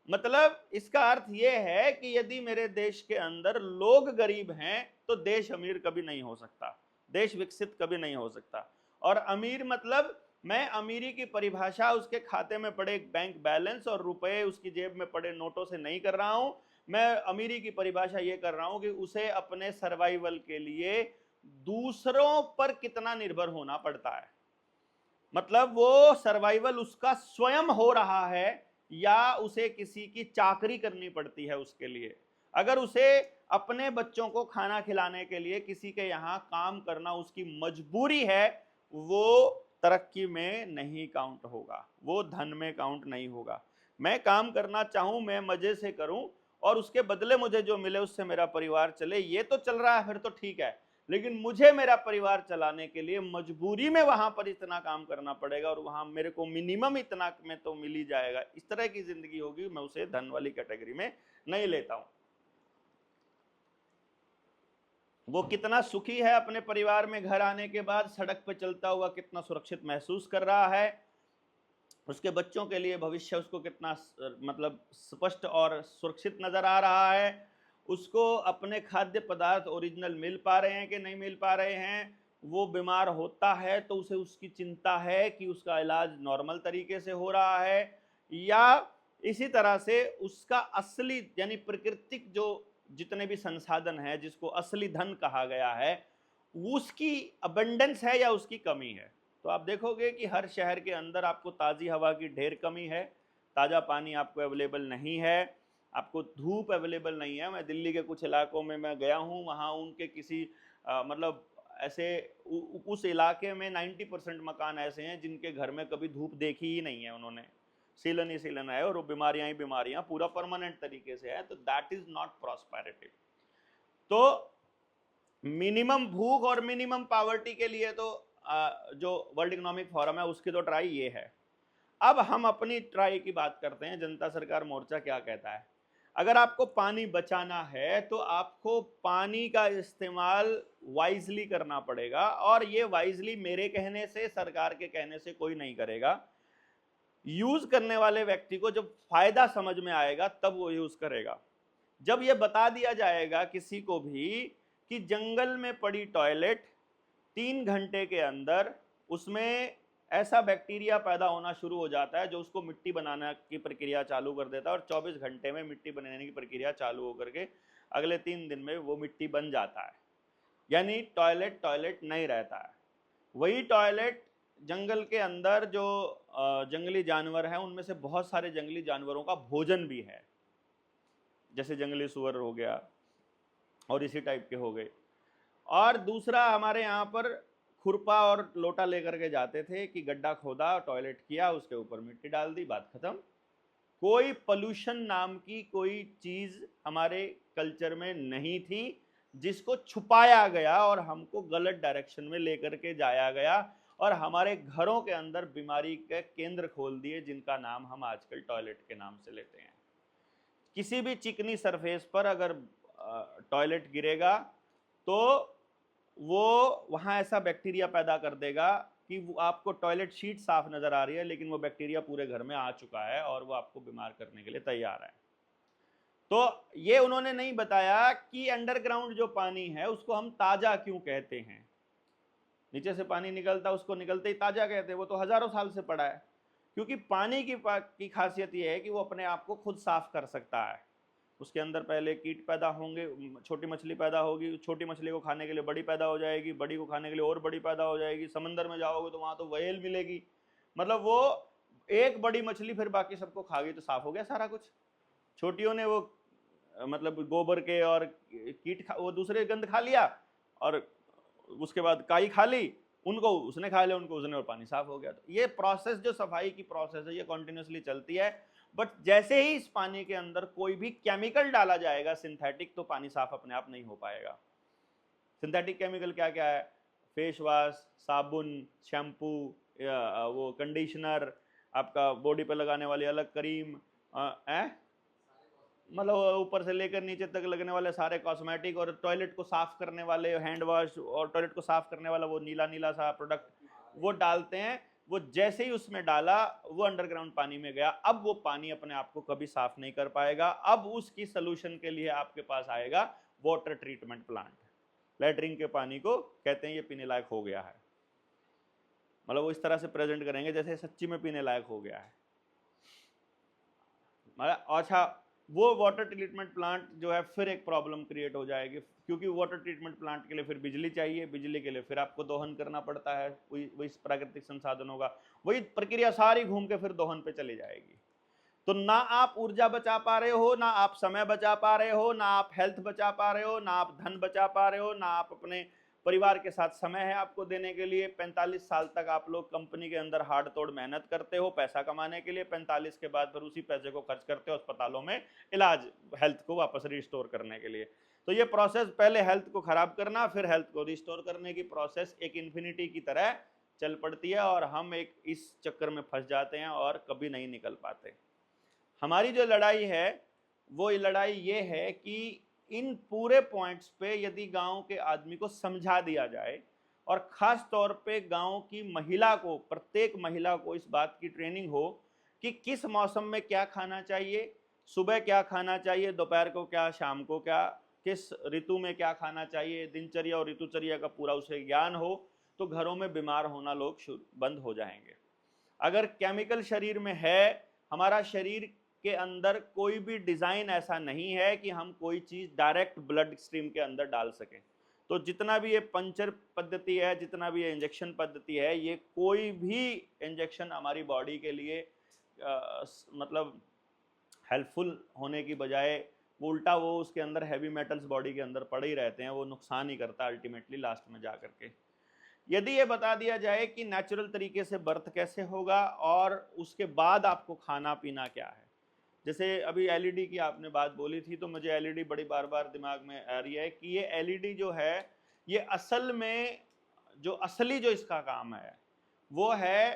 मतलब इसका अर्थ यह है कि यदि मेरे देश के अंदर लोग गरीब हैं तो देश अमीर कभी नहीं हो सकता, देश विकसित कभी नहीं हो सकता। और अमीर मतलब मैं अमीरी की परिभाषा उसके खाते में पड़े बैंक बैलेंस और रुपए उसकी जेब में पड़े नोटों से नहीं कर रहा हूं। मैं अमीरी की परिभाषा ये कर रहा हूं कि उसे अपने सर्वाइवल के लिए दूसरों पर कितना निर्भर होना पड़ता है। मतलब वो सर्वाइवल उसका स्वयं हो रहा है या उसे किसी की चाकरी करनी पड़ती है उसके लिए। अगर उसे अपने बच्चों को खाना खिलाने के लिए किसी के यहाँ काम करना उसकी मजबूरी है, वो तरक्की में नहीं काउंट होगा, वो धन में काउंट नहीं होगा। मैं काम करना चाहूं, मैं मजे से करूं और उसके बदले मुझे जो मिले उससे मेरा परिवार चले, ये तो चल रहा है, फिर तो ठीक है। लेकिन मुझे मेरा परिवार चलाने के लिए मजबूरी में वहां पर इतना काम करना पड़ेगा और वहां मेरे को मिनिमम इतना में तो मिल ही जाएगा, इस तरह की जिंदगी होगी, मैं उसे धन वाली कैटेगरी में नहीं लेता हूं। वो कितना सुखी है अपने परिवार में घर आने के बाद, सड़क पर चलता हुआ कितना सुरक्षित महसूस कर रहा है, उसके बच्चों के लिए भविष्य उसको कितना मतलब स्पष्ट और सुरक्षित नजर आ रहा है, उसको अपने खाद्य पदार्थ ओरिजिनल मिल पा रहे हैं कि नहीं मिल पा रहे हैं, वो बीमार होता है तो उसे उसकी चिंता है कि उसका इलाज नॉर्मल तरीके से हो रहा है, या इसी तरह से उसका असली यानी प्राकृतिक जो जितने भी संसाधन है जिसको असली धन कहा गया है, उसकी अबंडेंस है या उसकी कमी है। तो आप देखोगे कि हर शहर के अंदर आपको ताज़ी हवा की ढेर कमी है, ताज़ा पानी आपको अवेलेबल नहीं है, आपको धूप अवेलेबल नहीं है। मैं दिल्ली के कुछ इलाकों में मैं गया हूँ, वहाँ उनके किसी मतलब ऐसे उस इलाके में 90% मकान ऐसे हैं जिनके घर में कभी धूप देखी ही नहीं है उन्होंने, सीलन ही सीलन है और वो बीमारियां ही बीमारियां पूरा परमानेंट तरीके से है। तो दैट इज नॉट प्रॉस्पेरिटी। तो मिनिमम भूख और मिनिमम पावर्टी के लिए तो जो वर्ल्ड इकोनॉमिक फोरम है उसकी तो ट्राई ये है। अब हम अपनी ट्राई की बात करते हैं, जनता सरकार मोर्चा क्या कहता है। अगर आपको पानी बचाना है तो आपको पानी का इस्तेमाल वाइजली करना पड़ेगा, और ये वाइजली मेरे कहने से सरकार के कहने से कोई नहीं करेगा। यूज करने वाले व्यक्ति को जब फायदा समझ में आएगा तब वो यूज करेगा। जब ये बता दिया जाएगा किसी को भी कि जंगल में पड़ी टॉयलेट 3 घंटे के अंदर उसमें ऐसा बैक्टीरिया पैदा होना शुरू हो जाता है जो उसको मिट्टी बनाने की प्रक्रिया चालू कर देता है, और 24 घंटे में मिट्टी बनाने की प्रक्रिया चालू होकर के अगले 3 दिन में वो मिट्टी बन जाता है, यानी टॉयलेट नहीं रहता है। वही टॉयलेट जंगल के अंदर जो जंगली जानवर हैं उनमें से बहुत सारे जंगली जानवरों का भोजन भी है, जैसे जंगली सुअर हो गया और इसी टाइप के हो गए। और दूसरा, हमारे यहाँ पर खुरपा और लोटा लेकर के जाते थे कि गड्ढा खोदा, टॉयलेट किया, उसके ऊपर मिट्टी डाल दी, बात खत्म। कोई पोल्यूशन नाम की कोई चीज हमारे कल्चर में नहीं थी, जिसको छुपाया गया और हमको गलत डायरेक्शन में लेकर के जाया गया और हमारे घरों के अंदर बीमारी के केंद्र खोल दिए, जिनका नाम हम आजकल टॉयलेट के नाम से लेते हैं। किसी भी चिकनी सरफेस पर अगर टॉयलेट गिरेगा तो वो वहाँ ऐसा बैक्टीरिया पैदा कर देगा कि वो आपको टॉयलेट शीट साफ नजर आ रही है, लेकिन वो बैक्टीरिया पूरे घर में आ चुका है और वो आपको बीमार करने के लिए तैयार है। तो ये उन्होंने नहीं बताया कि अंडरग्राउंड जो पानी है उसको हम ताजा क्यों कहते हैं। नीचे से पानी निकलता, उसको निकलते ही ताजा कहते हैं, वो तो हजारों साल से पड़ा है। क्योंकि पानी की खासियत ये है कि वो अपने आप को खुद साफ कर सकता है। उसके अंदर पहले कीट पैदा होंगे, छोटी मछली पैदा होगी, छोटी मछली को खाने के लिए बड़ी पैदा हो जाएगी, बड़ी को खाने के लिए और बड़ी पैदा हो जाएगी, समंदर में जाओगे तो वहां तो व्हेल मिलेगी। मतलब वो एक बड़ी मछली फिर बाकी सबको खा गई तो साफ हो गया सारा कुछ। छोटियों ने वो मतलब गोबर के और कीट वो दूसरे गंद खा लिया और उसके बाद काई खा ली, उनको उसने खा लिया, उनको उसने, और पानी साफ हो गया। तो ये प्रोसेस जो सफाई की प्रोसेस है ये कॉन्टिन्यूसली चलती है। बट जैसे ही इस पानी के अंदर कोई भी केमिकल डाला जाएगा सिंथेटिक, तो पानी साफ अपने आप नहीं हो पाएगा। सिंथेटिक केमिकल क्या क्या है? फेस वॉश, साबुन, शैम्पू, वो कंडीशनर, आपका बॉडी पे लगाने वाली अलग क्रीम, मतलब ऊपर से लेकर नीचे तक लगने वाले सारे कॉस्मेटिक, और टॉयलेट को साफ करने वाले हैंड वॉश, और टॉयलेट को साफ करने वाला वो नीला नीला सा प्रोडक्ट वो डालते हैं। वो जैसे ही उसमें डाला वो अंडरग्राउंड पानी में गया। अब वो पानी अपने आप को कभी साफ नहीं कर पाएगा। अब उसकी सोल्यूशन के लिए आपके पास आएगा वाटर ट्रीटमेंट प्लांट। लैट्रिन के पानी को कहते हैं ये पीने लायक हो गया है, मतलब वो इस तरह से प्रेजेंट करेंगे जैसे सच्ची में पीने लायक हो गया है। अच्छा, वो वाटर ट्रीटमेंट प्लांट जो है फिर एक प्रॉब्लम क्रिएट हो जाएगी, क्योंकि वाटर ट्रीटमेंट प्लांट के लिए फिर बिजली चाहिए, बिजली के लिए फिर आपको दोहन करना पड़ता है वही प्राकृतिक संसाधनों का। वही प्रक्रिया सारी घूम के फिर दोहन पे चली जाएगी। तो ना आप ऊर्जा बचा पा रहे हो, ना आप समय बचा पा रहे हो, ना आप हेल्थ बचा पा रहे हो, ना आप धन बचा पा रहे हो, ना आप अपने परिवार के साथ समय है आपको देने के लिए। 45 साल तक आप लोग कंपनी के अंदर हार्ड तोड़ मेहनत करते हो पैसा कमाने के लिए, 45 के बाद फिर उसी पैसे को खर्च करते हो अस्पतालों में इलाज, हेल्थ को वापस रिस्टोर करने के लिए। तो ये प्रोसेस, पहले हेल्थ को खराब करना फिर हेल्थ को रिस्टोर करने की प्रोसेस एक इन्फिनिटी की तरह चल पड़ती है, और हम एक इस चक्कर में फंस जाते हैं और कभी नहीं निकल पाते। हमारी जो लड़ाई है वो लड़ाई ये है कि इन पूरे पॉइंट्स पे यदि गांव के आदमी को समझा दिया जाए, और खास तौर पे गांव की महिला को, प्रत्येक महिला को इस बात की ट्रेनिंग हो कि किस मौसम में क्या खाना चाहिए, सुबह क्या खाना चाहिए, दोपहर को क्या, शाम को क्या, किस ऋतु में क्या खाना चाहिए, दिनचर्या और ऋतुचर्या का पूरा उसे ज्ञान हो, तो घरों में बीमार होना लोग बंद हो जाएंगे। अगर केमिकल शरीर में है, हमारा शरीर के अंदर कोई भी डिजाइन ऐसा नहीं है कि हम कोई चीज डायरेक्ट ब्लड स्ट्रीम के अंदर डाल सकें। तो जितना भी ये पंचर पद्धति है, जितना भी ये इंजेक्शन पद्धति है, ये कोई भी इंजेक्शन हमारी बॉडी के लिए मतलब हेल्पफुल होने की बजाय उल्टा वो उसके अंदर हैवी मेटल्स बॉडी के अंदर पड़े ही रहते हैं, वो नुकसान ही करता है अल्टीमेटली लास्ट में जा करके। यदि ये बता दिया जाए कि नेचुरल तरीके से बर्थ कैसे होगा और उसके बाद आपको खाना पीना क्या है, जैसे अभी एलईडी की आपने बात बोली थी, तो मुझे एलईडी बड़ी बार बार दिमाग में आ रही है कि ये एलईडी जो है ये असल में जो असली जो इसका काम है वो है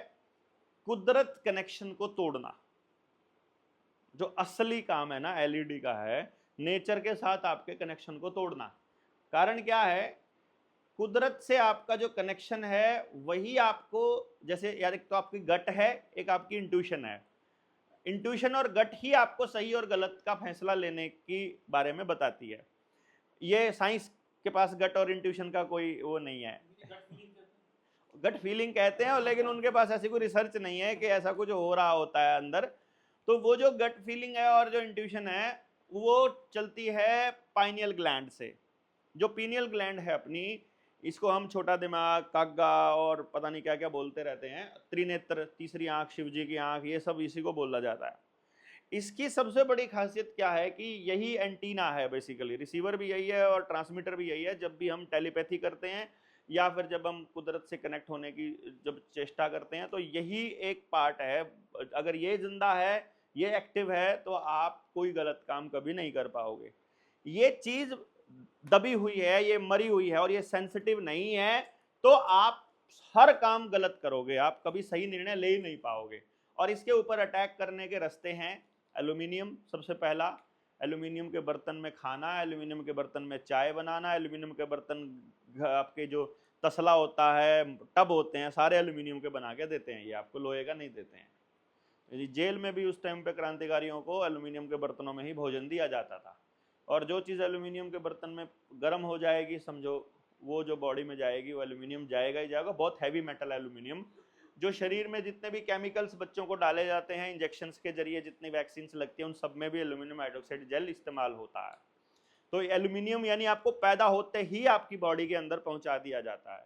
कुदरत कनेक्शन को तोड़ना। जो असली काम है ना एलईडी का है नेचर के साथ आपके कनेक्शन को तोड़ना। कारण क्या है, कुदरत से आपका जो कनेक्शन है वही आपको, जैसे यार एक तो आपकी गट है, एक आपकी इंट्यूशन है। इंट्यूशन और गट ही आपको सही और गलत का फैसला लेने की बारे में बताती है। ये साइंस के पास गट और इंट्यूशन का कोई वो नहीं है। गट फीलिंग कहते हैं, लेकिन उनके पास ऐसी कोई रिसर्च नहीं है कि ऐसा कुछ हो रहा होता है अंदर। तो वो जो गट फीलिंग है और जो इंट्यूशन है वो चलती है पाइनियल ग्लैंड से। जो पीनियल ग्लैंड है अपनी, इसको हम छोटा दिमाग, काग्गा और पता नहीं क्या क्या बोलते रहते हैं, त्रिनेत्र, तीसरी आंख, शिव जी की आंख, ये सब इसी को बोला जाता है। इसकी सबसे बड़ी खासियत क्या है कि यही एंटीना है बेसिकली, रिसीवर भी यही है और ट्रांसमीटर भी यही है। जब भी हम टेलीपैथी करते हैं या फिर जब हम कुदरत से कनेक्ट होने की जब चेष्टा करते हैं तो यही एक पार्ट है। अगर ये जिंदा है, ये एक्टिव है, तो आप कोई गलत काम कभी नहीं कर पाओगे। ये चीज दबी हुई है, ये मरी हुई है और ये सेंसिटिव नहीं है, तो आप हर काम गलत करोगे, आप कभी सही निर्णय ले ही नहीं पाओगे। और इसके ऊपर अटैक करने के रास्ते हैं एल्यूमिनियम सबसे पहला, एल्यूमिनियम के बर्तन में खाना, एल्यूमिनियम के बर्तन में चाय बनाना, एल्यूमिनियम के बर्तन आपके जो तसला होता है, टब होते हैं, सारे एल्यूमिनियम के बना के देते हैं, ये आपको लोहे का नहीं देते हैं। जेल में भी उस टाइम पे क्रांतिकारियों को एल्यूमिनियम के बर्तनों में ही भोजन दिया जाता था। और जो चीज़ एल्यूमिनियम के बर्तन में गर्म हो जाएगी, समझो वो जो बॉडी में जाएगी वो एल्यूमिनियम जाएगा ही जाएगा। बहुत हैवी मेटल एल्यूमिनियम, जो शरीर में जितने भी केमिकल्स बच्चों को डाले जाते हैं इंजेक्शन के जरिए, जितनी वैक्सीन लगती है, उन सब में भी एल्यूमिनियम हाइड्रोक्साइड जेल इस्तेमाल होता है। तो एल्यूमिनियम यानी आपको पैदा होते ही आपकी बॉडी के अंदर पहुंचा दिया जाता है।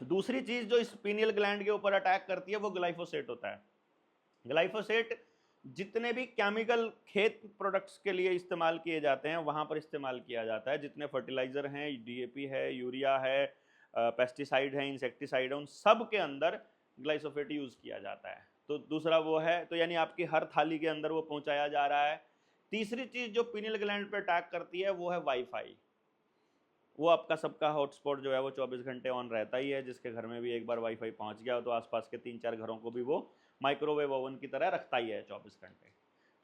दूसरी चीज जो इस पीनियल ग्लैंड के ऊपर अटैक करती है वो ग्लाइफोसेट होता है। ग्लाइफोसेट जितने भी केमिकल खेत प्रोडक्ट्स के लिए इस्तेमाल किए जाते हैं वहां पर इस्तेमाल किया जाता है। जितने फर्टिलाइजर हैं, डीएपी है, यूरिया है, पेस्टिसाइड है, इंसेक्टिसाइड है, उन सब के अंदर ग्लाइफोसेट यूज किया जाता है। तो दूसरा वो है, तो यानी आपकी हर थाली के अंदर वो पहुंचाया जा रहा है। तीसरी चीज जो पीनियल ग्लैंड पर अटैक करती है वो है वाईफाई। वो आपका सबका हॉटस्पॉट जो है वो 24 घंटे ऑन रहता ही है। जिसके घर में भी एक बार वाईफाई पहुंच गया हो तो आसपास के 3-4 घरों को भी वो माइक्रोवेव ओवन की तरह रखता ही है 24 घंटे।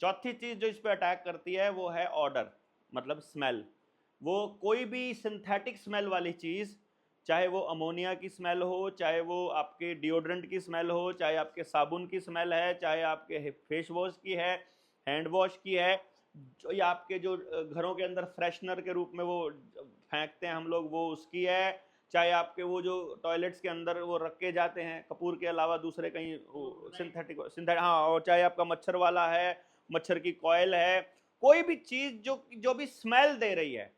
चौथी चीज जो इस पर अटैक करती है वो है ऑर्डर, मतलब स्मेल। वो कोई भी सिंथेटिक स्मेल वाली चीज, चाहे वो अमोनिया की स्मेल हो, चाहे वो आपके डिओड्रेंट की स्मेल हो, चाहे आपके साबुन की स्मेल है, चाहे आपके फेस वॉश की है, हैंड वॉश की है, जो या आपके जो घरों के अंदर फ्रेशनर के रूप में वो फेंकते हैं हम लोग, वो उसकी है, चाहे आपके वो जो टॉयलेट्स के अंदर वो रखे जाते हैं कपूर के अलावा दूसरे कहीं सिंथेटिक हाँ, और चाहे आपका मच्छर वाला है, मच्छर की कॉयल है, कोई भी चीज जो भी स्मेल दे रही है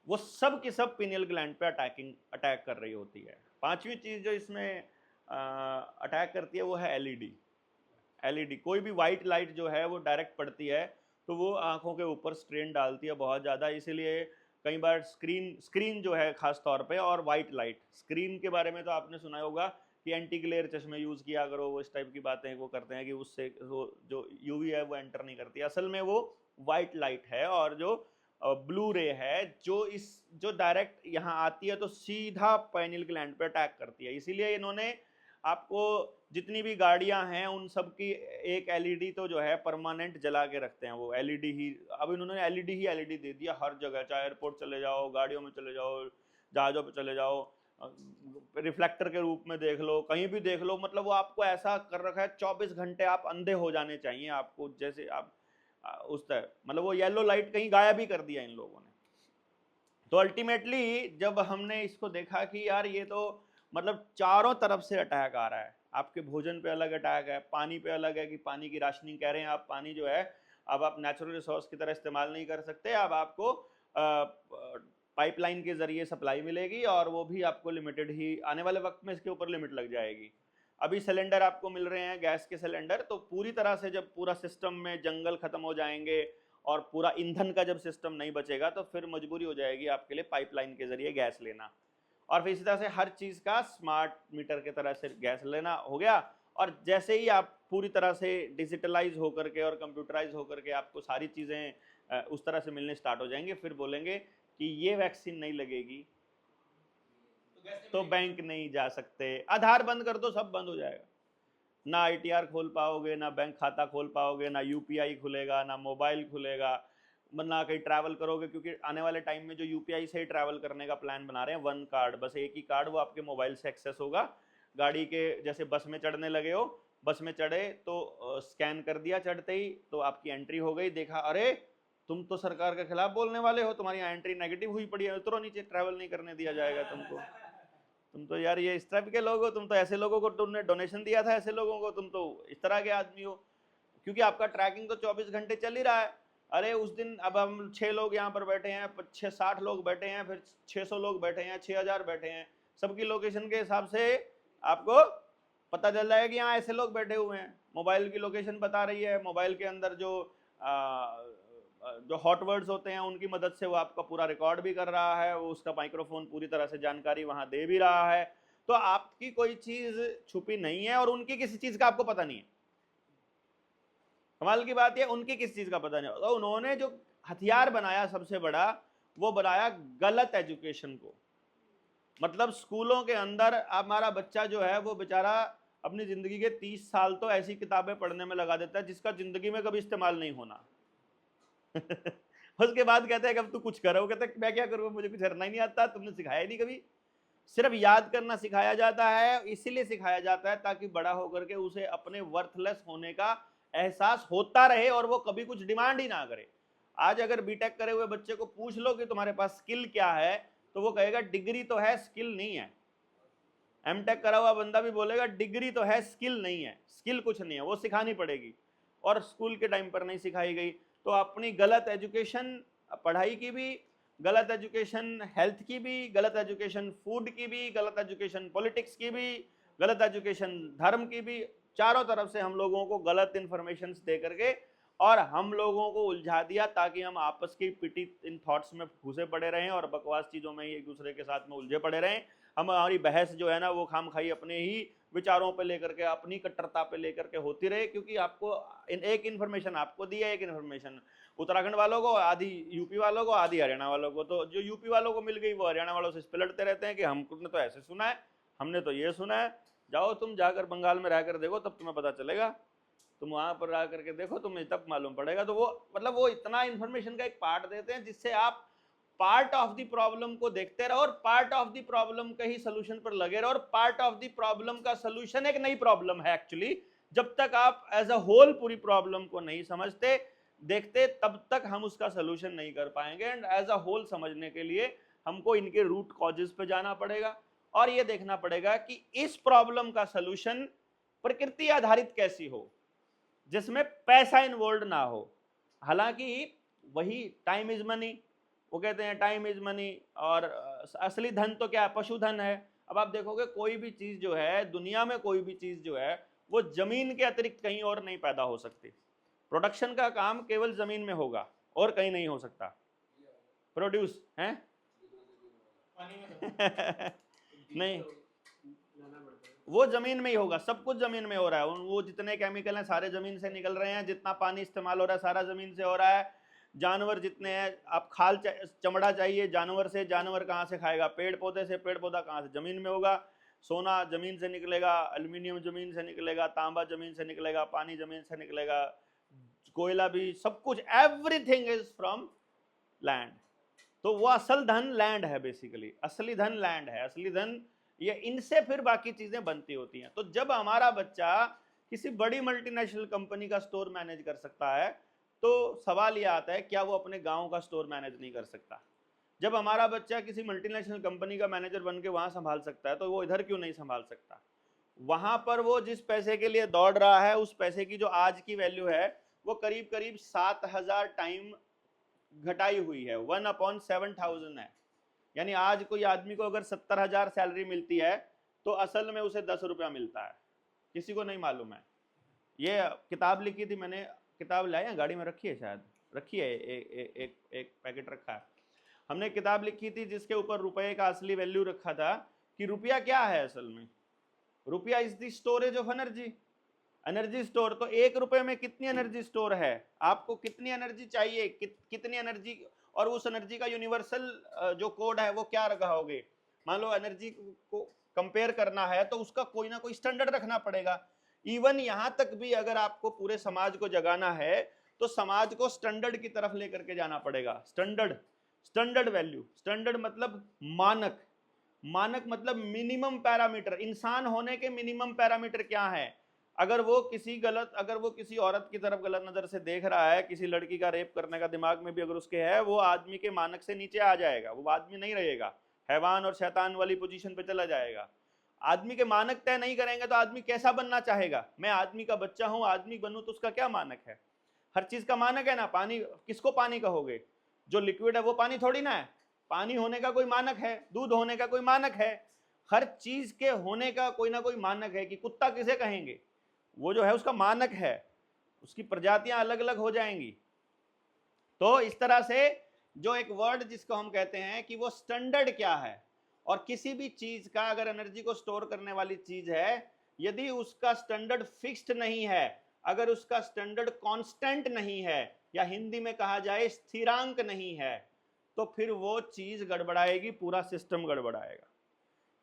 वो सब की सब पीनियल ग्लैंड पे अटैक कर रही होती है। पांचवी चीज जो इसमें अटैक करती है वो है एलईडी। कोई भी वाइट लाइट जो है वो डायरेक्ट पड़ती है तो वो आंखों के ऊपर स्ट्रेन डालती है बहुत ज़्यादा। इसीलिए कई बार स्क्रीन जो है खास तौर पे, और वाइट लाइट स्क्रीन के बारे में तो आपने सुना होगा कि एंटी ग्लेयर चश्मे यूज़ किया करो, वो इस टाइप की बातें वो करते हैं कि उससे वो जो यूवी है वो एंटर नहीं करती। असल में वो वाइट लाइट है, और जो ब्लू रे है जो डायरेक्ट यहाँ आती है तो सीधा पाइनियल ग्लैंड पे अटैक करती है। इसीलिए इन्होंने आपको जितनी भी गाड़ियां हैं उन सब की एक एलईडी तो जो है परमानेंट जला के रखते हैं, वो एलईडी ही। अब इन्होंने एलईडी दे दिया हर जगह, चाहे एयरपोर्ट चले जाओ, गाड़ियों में चले जाओ, जहाज़ों पे चले जाओ, रिफ्लेक्टर के रूप में देख लो, कहीं भी देख लो। मतलब वो आपको ऐसा कर रखा है 24 घंटे आप अंधे हो जाने चाहिए आपको, जैसे आप उस तरह, मतलब वो येलो लाइट कहीं गायब ही कर दिया इन लोगों ने। तो अल्टीमेटली जब हमने इसको देखा कि यार ये तो मतलब चारों तरफ से अटैक आ रहा है, आपके भोजन पे अलग अटैक है, पानी पे अलग है कि पानी की राशनिंग कह रहे हैं आप, पानी जो है अब आप नेचुरल रिसोर्स की तरह इस्तेमाल नहीं कर सकते, अब आपको पाइपलाइन के जरिए सप्लाई मिलेगी, और वो भी आपको लिमिटेड ही, आने वाले वक्त में इसके ऊपर लिमिट लग जाएगी। अभी सिलेंडर आपको मिल रहे हैं गैस के सिलेंडर, तो पूरी तरह से जब पूरा सिस्टम में जंगल खत्म हो जाएंगे और पूरा ईंधन का जब सिस्टम नहीं बचेगा तो फिर मजबूरी हो जाएगी आपके लिए पाइपलाइन के जरिए गैस लेना। और फिर इसी तरह से हर चीज़ का स्मार्ट मीटर के तरह से गैस लेना हो गया। और जैसे ही आप पूरी तरह से डिजिटलाइज होकर के और कंप्यूटराइज होकर के आपको सारी चीज़ें उस तरह से मिलने स्टार्ट हो जाएंगे, फिर बोलेंगे कि ये वैक्सीन नहीं लगेगी तो बैंक नहीं जा सकते, आधार बंद कर दो सब बंद हो जाएगा, ना आईटीआर खोल पाओगे, ना बैंक खाता खोल पाओगे, ना यूपीआई खुलेगा, ना मोबाइल खुलेगा, ना कहीं ट्रैवल करोगे, क्योंकि आने वाले टाइम में जो यूपीआई से ही ट्रैवल करने का प्लान बना रहे हैं, वन कार्ड, बस एक ही कार्ड, वो आपके मोबाइल से एक्सेस होगा। गाड़ी के जैसे बस में चढ़ने लगे हो, बस में चढ़े तो स्कैन कर दिया चढ़ते ही, तो आपकी एंट्री हो गई, देखा अरे तुम तो सरकार के खिलाफ बोलने वाले हो, तुम्हारी एंट्री नेगेटिव हुई पड़ी है, उतरो नीचे, ट्रैवल नहीं करने दिया जाएगा तुमको। तुम तो यार ये इस टाइप के लोग हो, तुम तो ऐसे लोगों को तुमने डोनेशन दिया था, ऐसे लोगों को, तुम तो इस तरह के आदमी हो, क्योंकि आपका ट्रैकिंग तो 24 घंटे चल ही रहा है। अरे उस दिन अब हम 6 लोग यहाँ पर बैठे हैं, 60 लोग बैठे हैं, फिर 600 लोग बैठे हैं, 6000 बैठे हैं, सबकी लोकेशन के हिसाब से आपको पता चल जाएगा कि यहाँ ऐसे लोग बैठे हुए हैं। मोबाइल की लोकेशन बता रही है, मोबाइल के अंदर जो हॉट वर्ड्स होते हैं उनकी मदद से वो आपका पूरा रिकॉर्ड भी कर रहा है, वो उसका माइक्रोफोन पूरी तरह से जानकारी वहां दे भी रहा है। तो आपकी कोई चीज छुपी नहीं है और उनकी किसी चीज का आपको पता नहीं है। कमाल की बात है, उनकी किस चीज का पता नहीं। तो उन्होंने जो हथियार बनाया सबसे बड़ा, वो बनाया गलत एजुकेशन को। मतलब स्कूलों के अंदर हमारा बच्चा जो है वो बेचारा अपनी जिंदगी के 30 साल तो ऐसी किताबें पढ़ने में लगा देता है जिसका जिंदगी में कभी इस्तेमाल नहीं होना। उसके बाद कहते हैं कि अब तू कुछ करो, कहते मैं क्या करूँ, मुझे कुछ करना ही नहीं आता, तुमने सिखाया ही नहीं कभी। सिर्फ याद करना सिखाया जाता है, इसीलिए सिखाया जाता है ताकि बड़ा होकर के उसे अपने वर्थलेस होने का एहसास होता रहे और वो कभी कुछ डिमांड ही ना करे। आज अगर बीटेक करे हुए बच्चे को पूछ लो कि तुम्हारे पास स्किल क्या है, तो वो कहेगा डिग्री तो है, स्किल नहीं है। एमटेक करा हुआ बंदा भी बोलेगा डिग्री तो है, स्किल नहीं है। स्किल कुछ नहीं है, वो सिखानी पड़ेगी और स्कूल के टाइम पर नहीं सिखाई गई। तो अपनी गलत एजुकेशन, पढ़ाई की भी गलत एजुकेशन, हेल्थ की भी गलत एजुकेशन, फूड की भी गलत एजुकेशन, पॉलिटिक्स की भी गलत एजुकेशन, धर्म की भी, चारों तरफ से हम लोगों को गलत इंफॉर्मेशन दे करके और हम लोगों को उलझा दिया ताकि हम आपस की पिटी इन थॉट्स में घुसे पड़े रहें और बकवास चीज़ों में एक दूसरे के साथ में उलझे पड़े रहें। हमारी बहस जो है ना वो खाम खाई अपने ही विचारों पे लेकर के, अपनी कट्टरता पे लेकर के होती रहे, क्योंकि आपको एक इन्फॉर्मेशन आपको दी है, एक इन्फॉर्मेशन उत्तराखंड वालों को, आधी यूपी वालों को, आधी हरियाणा वालों को। तो जो यूपी वालों को मिल गई वो हरियाणा वालों से इस पे लड़ते रहते हैं कि हमने तो ऐसे सुना है, हमने तो ये सुना है। जाओ तुम जाकर बंगाल में रहकर देखो, तब तुम्हें पता चलेगा। तुम वहां पर रह करके देखो, तुम्हें तब मालूम पड़ेगा। तो वो मतलब वो इतना इन्फॉर्मेशन का एक पार्ट देते हैं जिससे आप पार्ट ऑफ द प्रॉब्लम को देखते रहो और पार्ट ऑफ द प्रॉब्लम के ही सोल्यूशन पर लगे रहो। और पार्ट ऑफ द प्रॉब्लम का सोल्यूशन एक नई प्रॉब्लम है एक्चुअली। जब तक आप एज अ होल पूरी प्रॉब्लम को नहीं समझते देखते, तब तक हम उसका सोल्यूशन नहीं कर पाएंगे। एंड एज अ होल समझने के लिए हमको इनके रूट कॉजेस पे जाना पड़ेगा और ये देखना पड़ेगा कि इस प्रॉब्लम का सोल्यूशन प्रकृति आधारित कैसी हो, जिसमें पैसा इन्वॉल्व ना हो। हालांकि वही टाइम इज मनी, वो कहते हैं टाइम इज मनी, और असली धन तो क्या है, पशुधन है। अब आप देखोगे कोई भी चीज जो है दुनिया में, कोई भी चीज जो है वो जमीन के अतिरिक्त कहीं और नहीं पैदा हो सकती। प्रोडक्शन का काम केवल जमीन में होगा और कहीं नहीं हो सकता। प्रोड्यूस है नहीं, वो जमीन में ही होगा, सब कुछ जमीन में हो रहा है। वो जितने केमिकल हैं सारे जमीन से निकल रहे हैं, जितना पानी इस्तेमाल हो रहा है सारा जमीन से हो रहा है। जानवर जितने हैं, आप खाल चमड़ा चाहिए जानवर से, जानवर कहाँ से खाएगा, पेड़ पौधे से, पेड़ पौधा कहाँ से, जमीन में होगा। सोना जमीन से निकलेगा, एल्यूमिनियम जमीन से निकलेगा, तांबा जमीन से निकलेगा, पानी जमीन से निकलेगा, कोयला भी, सब कुछ, एवरीथिंग इज फ्रॉम लैंड। तो वो असल धन लैंड है, बेसिकली असली धन लैंड है, असली धन ये, इनसे फिर बाकी चीजें बनती होती हैं। तो जब हमारा बच्चा किसी बड़ी मल्टीनेशनल कंपनी का स्टोर मैनेज कर सकता है, तो सवाल यह आता है क्या वो अपने गांव का स्टोर मैनेज नहीं कर सकता। जब हमारा बच्चा किसी मल्टीनेशनल कंपनी का मैनेजर बन के वहां संभाल सकता है, तो वो इधर क्यों नहीं संभाल सकता। वहां पर वो जिस पैसे के लिए दौड़ रहा है, उस पैसे की जो आज की वैल्यू है वो करीब करीब 7000 टाइम घटाई हुई है, 1/7000 है। यानी आज कोई आदमी को अगर 70,000 सैलरी मिलती है तो असल में उसे 10 रुपया मिलता है, किसी को नहीं मालूम है। ये किताब लिखी थी मैंने, किताब लाए हैं, गाड़ी में रखी है, शायद रखी है, एक पैकेट रखा है। हमने किताब लिखी थी जिसके ऊपर रुपए का असली वैल्यू रखा था कि रुपया क्या है असल में। रुपया is the storage of energy, energy store. तो 1 रुपए में कितनी एनर्जी स्टोर है, आपको कितनी एनर्जी चाहिए, कितनी एनर्जी, और उस एनर्जी का यूनिवर्सल जो कोड है वो क्या रखाओगे। मान लो एनर्जी को कंपेयर करना है तो उसका कोई ना कोई स्टैंडर्ड रखना पड़ेगा। इवन यहां तक भी अगर आपको पूरे समाज को जगाना है तो समाज को स्टैंडर्ड की तरफ लेकर के जाना पड़ेगा। स्टैंडर्ड, स्टैंडर्ड वैल्यू, स्टैंडर्ड मतलब मानक, मानक मतलब मिनिमम पैरामीटर। इंसान होने के मिनिमम पैरामीटर क्या है। अगर वो किसी औरत की तरफ गलत नजर से देख रहा है, किसी लड़की का रेप करने का दिमाग में भी अगर उसके है, वो आदमी के मानक से नीचे आ जाएगा, वो आदमी नहीं रहेगा, हैवान और शैतान वाली पोजीशन पे चला जाएगा। आदमी के मानक तय नहीं करेंगे तो आदमी कैसा बनना चाहेगा। मैं आदमी का बच्चा हूं, आदमी बनूं तो उसका क्या मानक है। हर चीज का मानक है ना। पानी किसको पानी कहोगे? जो लिक्विड है वो पानी थोड़ी ना है। पानी होने का कोई मानक है, दूध होने का कोई मानक है, हर चीज के होने का कोई ना कोई मानक है। कि कुत्ता किसे कहेंगे? वो जो है उसका मानक है, उसकी प्रजातियां अलग अलग हो जाएंगी। तो इस तरह से जो एक वर्ड जिसको हम कहते हैं कि वो स्टैंडर्ड क्या है, और किसी भी चीज का अगर एनर्जी को स्टोर करने वाली चीज है, यदि उसका स्टैंडर्ड फिक्स्ड नहीं है, अगर उसका स्टैंडर्ड कांस्टेंट नहीं है, या हिंदी में कहा जाए स्थिरांक नहीं है, तो फिर वो चीज गड़बड़ाएगी, पूरा सिस्टम गड़बड़ाएगा।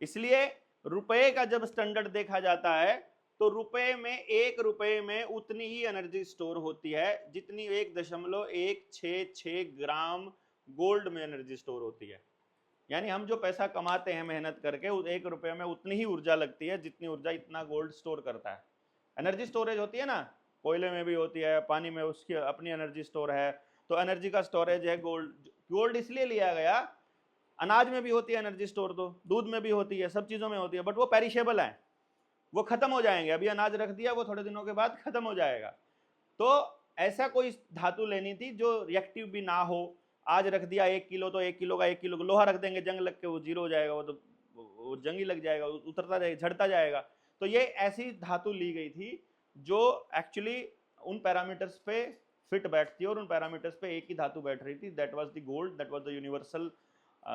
इसलिए रुपए का जब स्टैंडर्ड देखा जाता है तो रुपए में, 1 रुपए में उतनी ही एनर्जी स्टोर होती है जितनी 1.166 ग्राम गोल्ड में एनर्जी स्टोर होती है। यानी हम जो पैसा कमाते हैं मेहनत करके, उस 1 रुपए में उतनी ही ऊर्जा लगती है जितनी ऊर्जा इतना गोल्ड स्टोर करता है। एनर्जी स्टोरेज होती है ना, कोयले में भी होती है, पानी में उसकी अपनी एनर्जी स्टोर है। तो एनर्जी का स्टोरेज है गोल्ड। गोल्ड इसलिए लिया गया, अनाज में भी होती है एनर्जी स्टोर, तो दूध में भी होती है, सब चीज़ों में होती है, बट वो पेरिशेबल है, वो खत्म हो जाएंगे। अभी अनाज रख दिया, वो थोड़े दिनों के बाद खत्म हो जाएगा। तो ऐसा कोई धातु लेनी थी जो रिएक्टिव भी ना हो। आज रख दिया 1 किलो, तो 1 किलो का 1 किलो लोहा रख देंगे, जंग लग के वो जीरो हो जाएगा, वो तो वो जंग ही लग जाएगा, उतरता जाएगा, झड़ता जाएगा। तो ये ऐसी धातु ली गई थी जो एक्चुअली उन पैरामीटर्स पे फिट बैठती है, और उन पैरामीटर्स पे एक ही धातु बैठ रही थी। That was the gold, that was the universal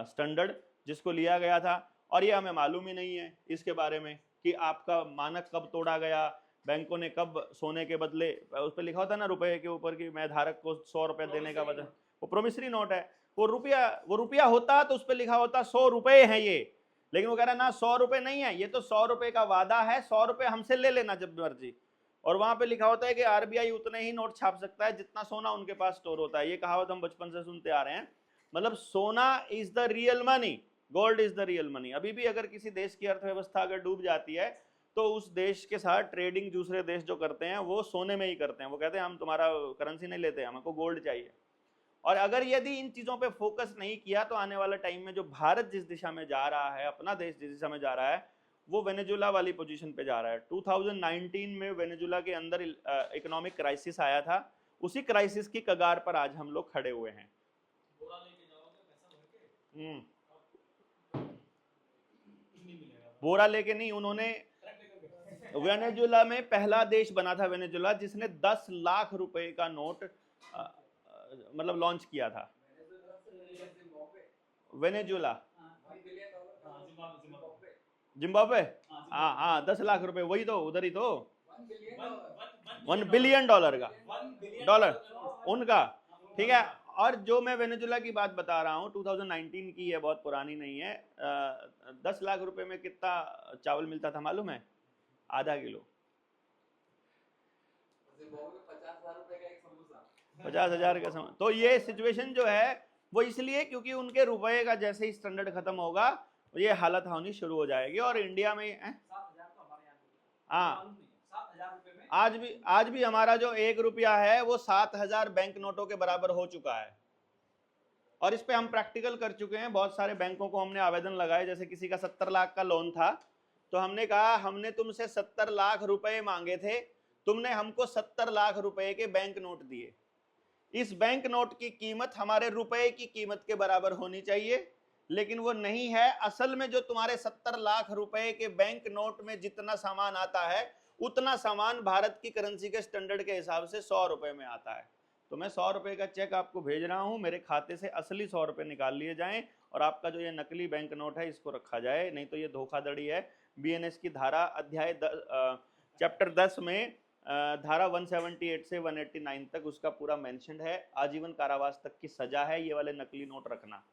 standard जिसको लिया गया था। और ये हमें मालूम ही नहीं है इसके बारे में कि आपका मानक कब तोड़ा गया, बैंकों ने कब सोने के बदले, उस पर लिखा होता है ना रुपए के ऊपर कि मैं धारक को 100 रुपए देने का वचन, वो प्रोमिसरी नोट है। वो रुपया होता तो उस पर लिखा होता 100 रुपए हैं ये, लेकिन वो कह रहा है ना 100 रुपए नहीं है, ये तो 100 रुपए का वादा है, 100 रुपए हमसे ले लेना जब मर्जी। और वहां पे लिखा होता है कि आरबीआई उतने ही नोट छाप सकता है जितना सोना उनके पास स्टोर होता है। ये कहावत हम बचपन से सुनते आ रहे हैं। मतलब सोना is the real money, gold is the real money. अभी भी अगर किसी देश की अर्थव्यवस्था अगर डूब जाती है तो उस देश के साथ ट्रेडिंग दूसरे देश जो करते हैं वो सोने में ही करते हैं। वो कहते हैं हम तुम्हारा करेंसी नहीं लेते, हमको गोल्ड चाहिए। और अगर यदि इन चीजों पे फोकस नहीं किया तो आने वाले टाइम में जो भारत जिस दिशा में जा रहा है, अपना देश जिस दिशा में जा रहा है, वो वेनेजुला वाली पोजीशन पे जा रहा है। 2019 में वेनेजुला के अंदर इकोनॉमिक क्राइसिस आया था, उसी क्राइसिस की कगार पर आज हम लोग खड़े हुए हैं। बोरा लेके नहीं, उन्होंने वेनेजुला में पहला देश बना था वेनेजुला जिसने 10 लाख रुपए का नोट मतलब लॉन्च किया था। वेनेजुला, जिम्बाब्वे, हाँ हाँ 10 लाख रुपए, वही तो, उधर ही तो। $1 बिलियन का डॉलर उनका, ठीक है। और जो मैं वेनेजुला की बात बता रहा हूँ 2019 की है, बहुत पुरानी नहीं है। 10 लाख रुपए में कितना चावल मिलता था मालूम है? आधा किलो। 50,000 का समझ। तो ये सिचुएशन जो है वो इसलिए क्योंकि उनके रुपए का जैसे ही स्टैंडर्ड खत्म होगा ये हालत होनी शुरू हो जाएगी। और इंडिया में हाँ, आज भी हमारा जो 1 रुपया है वो 7,000 बैंक नोटों के बराबर हो चुका है। और इस पे हम प्रैक्टिकल कर चुके हैं, बहुत सारे बैंकों को हमने आवेदन लगाए। जैसे किसी का 70 लाख का लोन था, तो हमने कहा हमने तुमसे 70 लाख रुपए मांगे थे, तुमने हमको 70 लाख रुपए के बैंक नोट दिए। इस बैंक नोट की कीमत हमारे रुपए की कीमत के बराबर होनी चाहिए, लेकिन वो नहीं है। असल में जो तुम्हारे 70 लाख रुपए के बैंक नोट में जितना सामान आता है उतना सामान भारत की करेंसी के स्टैंडर्ड के हिसाब से 100 रुपए में आता है। तो मैं 100 रुपए का चेक आपको भेज रहा हूं, मेरे खाते से असली 100 रुपए निकाल लिए जाएं और आपका जो ये नकली बैंक नोट है इसको रखा जाए, नहीं तो ये धोखाधड़ी है। बीएनएस की धारा अध्याय चैप्टर 10 में धारा 178 से 189 तक उसका पूरा मेंशन है। आजीवन कारावास तक की सजा है ये वाले नकली नोट रखना।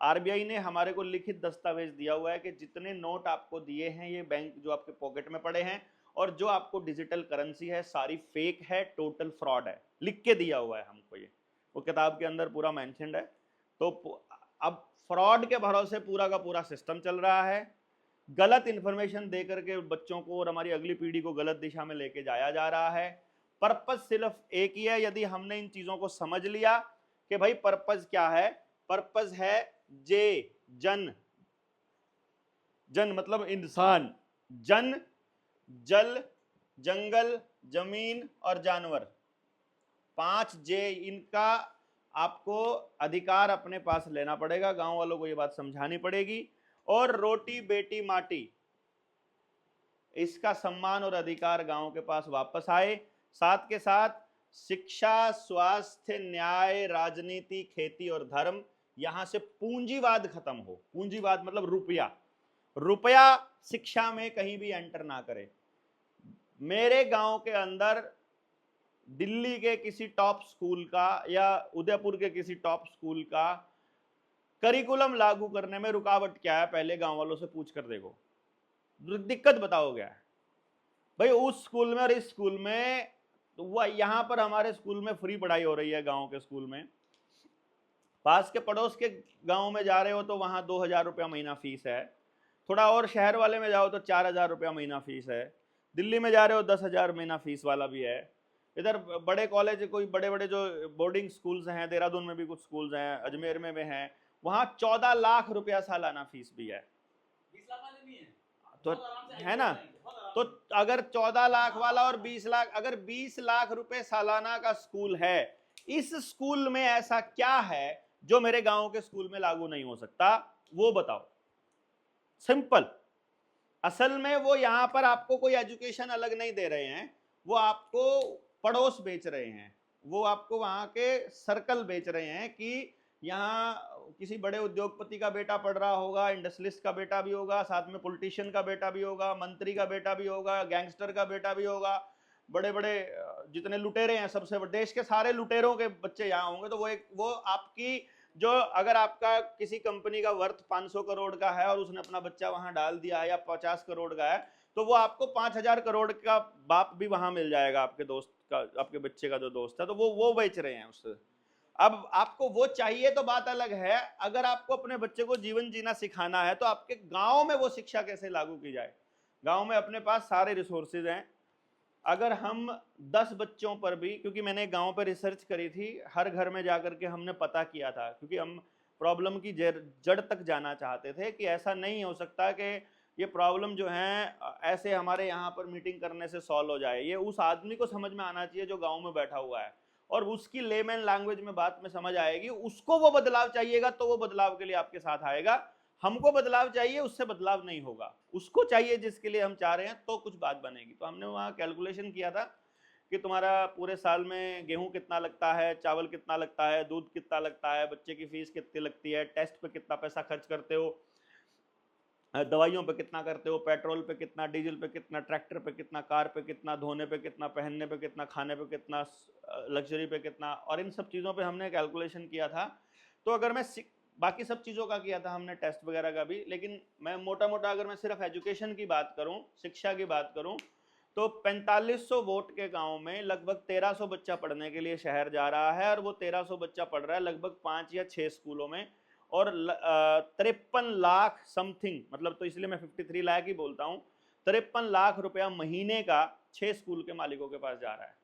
आरबीआई ने हमारे को लिखित दस्तावेज दिया हुआ है कि जितने नोट आपको दिए हैं ये बैंक जो आपके पॉकेट में पड़े हैं और जो आपको डिजिटल करेंसी है सारी फेक है, टोटल फ्रॉड है, लिख के दिया हुआ है हमको। ये वो किताब के अंदर पूरा मेंशन्ड है। तो अब फ्रॉड के भरोसे पूरा का पूरा सिस्टम चल रहा है। गलत इंफॉर्मेशन दे करके बच्चों को और हमारी अगली पीढ़ी को गलत दिशा में लेके जाया जा रहा है। पर्पस सिर्फ एक ही है। यदि हमने इन चीजों को समझ लिया कि भाई पर्पस क्या है, पर्पस है जन, जन मतलब इंसान, जन, जल, जंगल, जमीन और जानवर, 5J इनका आपको अधिकार अपने पास लेना पड़ेगा, गांव वालों को ये बात समझानी पड़ेगी। और रोटी बेटी माटी, इसका सम्मान और अधिकार गांव के पास वापस आए। साथ के साथ शिक्षा, स्वास्थ्य, न्याय, राजनीति, खेती और धर्म, यहां से पूंजीवाद खत्म हो। पूंजीवाद मतलब रुपया, रुपया शिक्षा में कहीं भी एंटर ना करे। मेरे गांव के अंदर दिल्ली के किसी टॉप स्कूल का या उदयपुर के किसी टॉप स्कूल का करिकुलम लागू करने में रुकावट क्या है, पहले गांव वालों से पूछ कर देखो। दिक्कत बताओ क्या है भाई उस स्कूल में और इस स्कूल में। तो वह यहां पर हमारे स्कूल में फ्री पढ़ाई हो रही है, गांव के स्कूल में। पास के पड़ोस के गांव में जा रहे हो तो वहां 2,000 रुपया महीना फीस है। थोड़ा और शहर वाले में जाओ तो 4,000 रुपया महीना फीस है। दिल्ली में जा रहे हो 10,000 महीना फीस वाला भी है। इधर बड़े कॉलेज, कोई बड़े बड़े जो बोर्डिंग स्कूल्स हैं, देहरादून में भी कुछ स्कूल्स हैं, अजमेर में भी हैं, वहां 14 लाख रुपया सालाना फीस भी है। 20 लाख वाले भी हैं तो है ना, तो अगर 14 लाख वाला और 20 लाख, अगर 20 लाख रुपए सालाना का स्कूल है, इस स्कूल में ऐसा क्या है जो मेरे गांव के स्कूल में लागू नहीं हो सकता, वो बताओ। सिंपल। असल में वो यहां पर आपको कोई एजुकेशन अलग नहीं दे रहे हैं, वो आपको पड़ोस बेच रहे हैं, वो आपको वहां के सर्कल बेच रहे हैं कि यहाँ किसी बड़े उद्योगपति का बेटा पढ़ रहा होगा, इंडस्ट्रियलिस्ट का बेटा भी होगा, साथ में पॉलिटिशियन का बेटा भी होगा, मंत्री का बेटा भी होगा, गैंगस्टर का बेटा भी होगा, बड़े बड़े जितने लुटेरे हैं, सबसे देश के सारे लुटेरों के बच्चे यहाँ होंगे। तो वो आपकी जो, अगर आपका किसी कंपनी का वर्थ 500 करोड़ का है और उसने अपना बच्चा वहां डाल दिया है, या 50 करोड़ का है, तो वो आपको 5,000 करोड़ का बाप भी वहां मिल जाएगा, आपके दोस्त का, आपके बच्चे का जो दोस्त है, तो वो बेच रहे हैं उससे। अब आपको वो चाहिए तो बात अलग है। अगर आपको अपने बच्चे को जीवन जीना सिखाना है तो आपके गांव में वो शिक्षा कैसे लागू की जाए। गांव में अपने पास सारे रिसोर्सेज हैं। अगर हम 10 बच्चों पर भी, क्योंकि मैंने गांव पर रिसर्च करी थी, हर घर में जाकर के हमने पता किया था, क्योंकि हम प्रॉब्लम की जड़ तक जाना चाहते थे कि ऐसा नहीं हो सकता कि ये प्रॉब्लम जो है ऐसे हमारे यहाँ पर मीटिंग करने से सॉल्व हो जाए। ये उस आदमी को समझ में आना चाहिए जो गांव में बैठा हुआ है, और उसकी लेमैन लैंग्वेज में बात में समझ आएगी। उसको वो बदलाव चाहिएगा तो वो बदलाव के लिए आपके साथ आएगा। हमको बदलाव चाहिए, उससे बदलाव नहीं होगा। उसको चाहिए जिसके लिए हम चाह रहे हैं, तो कुछ बात बनेगी। तो हमने वहाँ कैलकुलेशन किया था कि तुम्हारा पूरे साल में गेहूं कितना लगता है, चावल कितना लगता है, दूध कितना लगता है, बच्चे की फीस कितनी लगती है, टेस्ट पे कितना पैसा खर्च करते हो, दवाइयों पे कितना करते हो, पेट्रोल पे कितना, डीजल पे कितना, ट्रैक्टर पे कितना, कार पे कितना, धोने पे कितना, पहनने पे कितना, खाने पे कितना, लग्जरी पे कितना, और इन सब चीज़ों पे हमने कैलकुलेशन किया था। तो अगर मैं बाकी सब चीज़ों का किया था हमने, टेस्ट वगैरह का भी, लेकिन मैं मोटा मोटा अगर मैं सिर्फ एजुकेशन की बात करूं, शिक्षा की बात करूं, तो 4500 वोट के गांव में लगभग 1300 बच्चा पढ़ने के लिए शहर जा रहा है, और वो 1300 बच्चा पढ़ रहा है लगभग 5 या 6 स्कूलों में, और 53 लाख समथिंग, मतलब तो इसलिए मैं 53 लाख ही बोलता हूँ, 53 लाख रुपया महीने का 6 स्कूल के मालिकों के पास जा रहा है।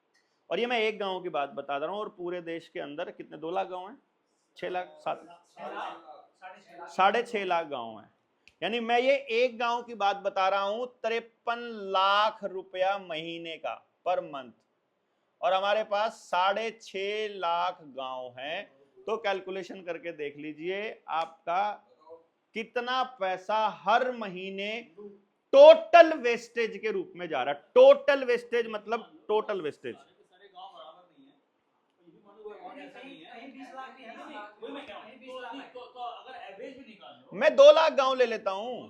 और ये मैं एक गांव की बात बता रहा हूँ, और पूरे देश के अंदर कितने, 2 लाख गांव हैं, 6 लाख, 6.5 लाख गांव हैं। यानी मैं ये एक गांव की बात बता रहा हूं, 53 लाख रुपया महीने का पर मंथ, और हमारे पास 6.5 लाख गांव हैं। तो कैलकुलेशन करके देख लीजिए आपका कितना पैसा हर महीने टोटल वेस्टेज के रूप में जा रहा है। टोटल वेस्टेज मतलब टोटल वेस्टेज। मैं 2 लाख गांव ले लेता हूं,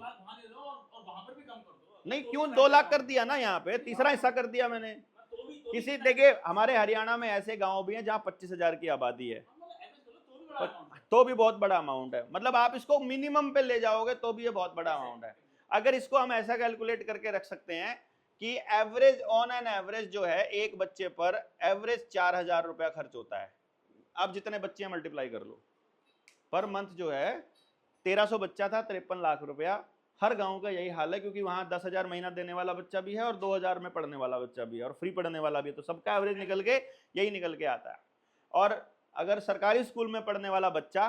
नहीं क्यों 2 लाख कर दिया ना, यहाँ पे तीसरा हिस्सा कर दिया मैंने। किसी, देखिए हमारे हरियाणा में ऐसे गांव भी हैं जहां 25,000 की आबादी है, तो भी बहुत बड़ा अमाउंट है। मतलब आप इसको मिनिमम पे ले जाओगे तो भी ये बहुत बड़ा अमाउंट है। अगर इसको हम ऐसा कैलकुलेट करके रख सकते हैं कि एवरेज, ऑन एन एवरेज जो है एक बच्चे पर एवरेज 4,000 रुपया खर्च होता है। आप जितने बच्चे मल्टीप्लाई कर लो, पर मंथ जो है 1300 बच्चा था, 53 लाख रुपया। हर गांव का यही हाल है, क्योंकि वहां 10,000 महीना देने वाला बच्चा भी है और 2,000 में पढ़ने वाला बच्चा भी है और फ्री पढ़ने वाला भी है, तो सबका एवरेज निकल के यही निकल के आता है। और अगर सरकारी स्कूल में पढ़ने वाला बच्चा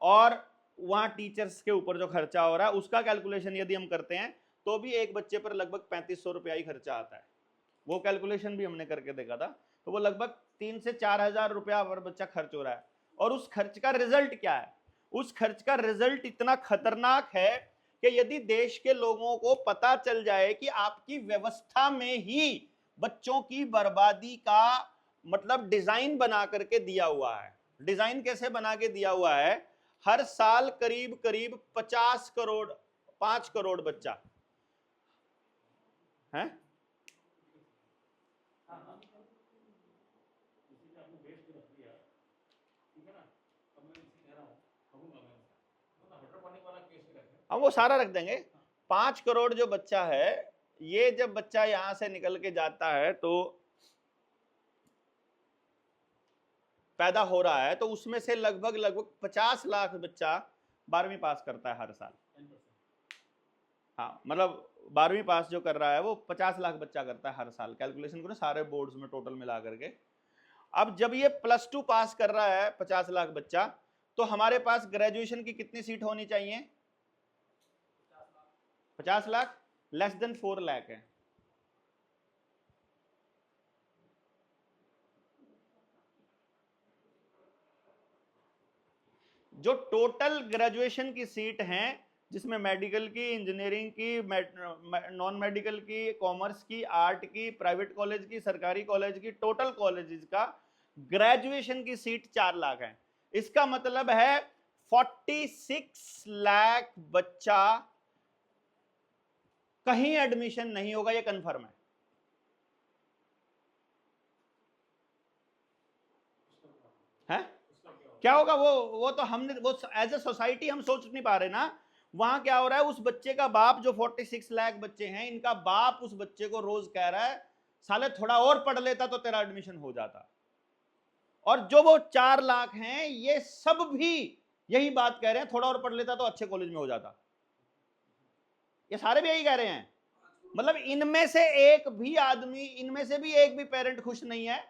और वहां टीचर्स के ऊपर जो खर्चा हो रहा है उसका कैलकुलेशन यदि हम करते हैं तो भी एक बच्चे पर लगभग 3500 रुपया ही खर्चा आता है। वो कैलकुलेशन भी हमने करके देखा था, तो वो लगभग 3 से 4 हजार रुपया पर बच्चा खर्च हो रहा है, और उस खर्च का रिजल्ट क्या है? उस खर्च का रिजल्ट इतना खतरनाक है कि यदि देश के लोगों को पता चल जाए कि आपकी व्यवस्था में ही बच्चों की बर्बादी का मतलब डिजाइन बना करके दिया हुआ है। डिजाइन कैसे बना के दिया हुआ है? हर साल करीब करीब 50 करोड़ 5 करोड़ बच्चा है। हम वो सारा रख देंगे। 5 करोड़ जो बच्चा है, ये जब बच्चा यहां से निकल के जाता है तो पैदा हो रहा है, तो उसमें से लगभग 50 लाख बच्चा 12वीं पास करता है हर साल। हाँ, मतलब 12वीं पास जो कर रहा है वो 50 लाख बच्चा करता है हर साल। कैलकुलेशन करो सारे बोर्ड्स में टोटल मिला करके। अब जब ये +2 पास कर रहा है 50 लाख बच्चा, तो हमारे पास ग्रेजुएशन की कितनी सीट होनी चाहिए? 50 लाख, लेस देन 4 लाख है। जो टोटल ग्रेजुएशन की सीट हैं, जिसमें मेडिकल की, इंजीनियरिंग की, नॉन मेडिकल की, कॉमर्स की, आर्ट की, प्राइवेट कॉलेज की, सरकारी कॉलेज की, टोटल कॉलेजेस का ग्रेजुएशन की सीट 4 लाख है। इसका मतलब है 46 लाख बच्चा कहीं एडमिशन नहीं होगा, ये कंफर्म है? क्या होगा? वो तो हमने वो एज ए सोसाइटी हम सोच नहीं पा रहे ना। वहां क्या हो रहा है? उस बच्चे का बाप, जो 46 लाख बच्चे हैं, इनका बाप उस बच्चे को रोज कह रहा है, साले थोड़ा और पढ़ लेता तो तेरा एडमिशन हो जाता। और जो वो 4 लाख हैं, ये सब भी यही बात कह रहे हैं, थोड़ा और पढ़ लेता तो अच्छे कॉलेज में हो जाता। ये सारे भी यही कह रहे हैं। मतलब इनमें से एक भी आदमी, इनमें से भी एक भी पेरेंट खुश नहीं है,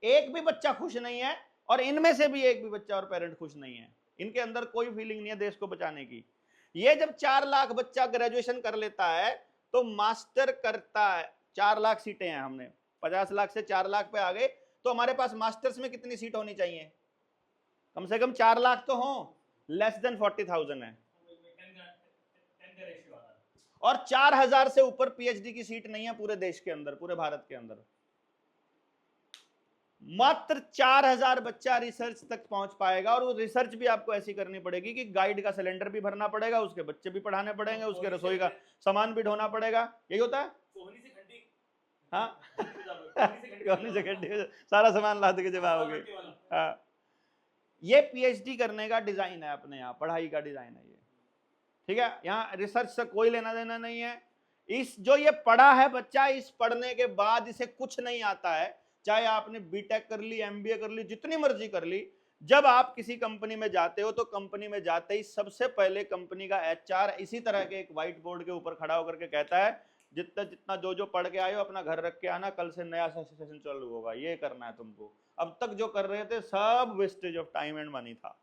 एक भी बच्चा खुश नहीं है, और इनमें से भी एक भी बच्चा और पेरेंट खुश नहीं है। इनके अंदर कोई फीलिंग नहीं है देश को बचाने की। ये जब 4 लाख बच्चा ग्रेजुएशन कर लेता है तो मास्टर करता है। 4 लाख सीटें हैं, हमने 50 लाख से 4 लाख पे आ गए, तो हमारे पास मास्टर्स में कितनी सीट होनी चाहिए? कम से कम 4 लाख तो हो, लेस देन 40,000 है। और 4,000 से ऊपर पीएचडी की सीट नहीं है पूरे देश के अंदर, पूरे भारत के अंदर। मात्र 4,000 बच्चा रिसर्च तक पहुंच पाएगा, और वो रिसर्च भी आपको ऐसी करनी पड़ेगी कि गाइड का सिलेंडर भी भरना पड़ेगा, उसके बच्चे भी पढ़ाने पड़ेंगे, उसके रसोई का सामान भी ढोना पड़ेगा। यही होता है। हाँ से खंडी सारा सामान ला के जब आओगे। हाँ, ये पीएचडी करने का डिजाइन है, अपने यहाँ पढ़ाई का डिजाइन है ये, ठीक है। यहाँ रिसर्च से कोई लेना देना नहीं है। इस जो ये पढ़ा है बच्चा, इस पढ़ने के बाद इसे कुछ नहीं आता है, चाहे आपने बीटेक कर ली, एमबीए कर ली, जितनी मर्जी कर ली, जब आप किसी कंपनी में जाते हो तो कंपनी में जाते ही सबसे पहले कंपनी का एचआर इसी तरह के एक व्हाइट बोर्ड के ऊपर खड़ा होकर के कहता है, जितना जितना जो जो पढ़ के आए हो अपना घर रख के आना, कल से नया सेशन चालू होगा, ये करना है तुमको। अब तक जो कर रहे थे सब wastage of time and money था।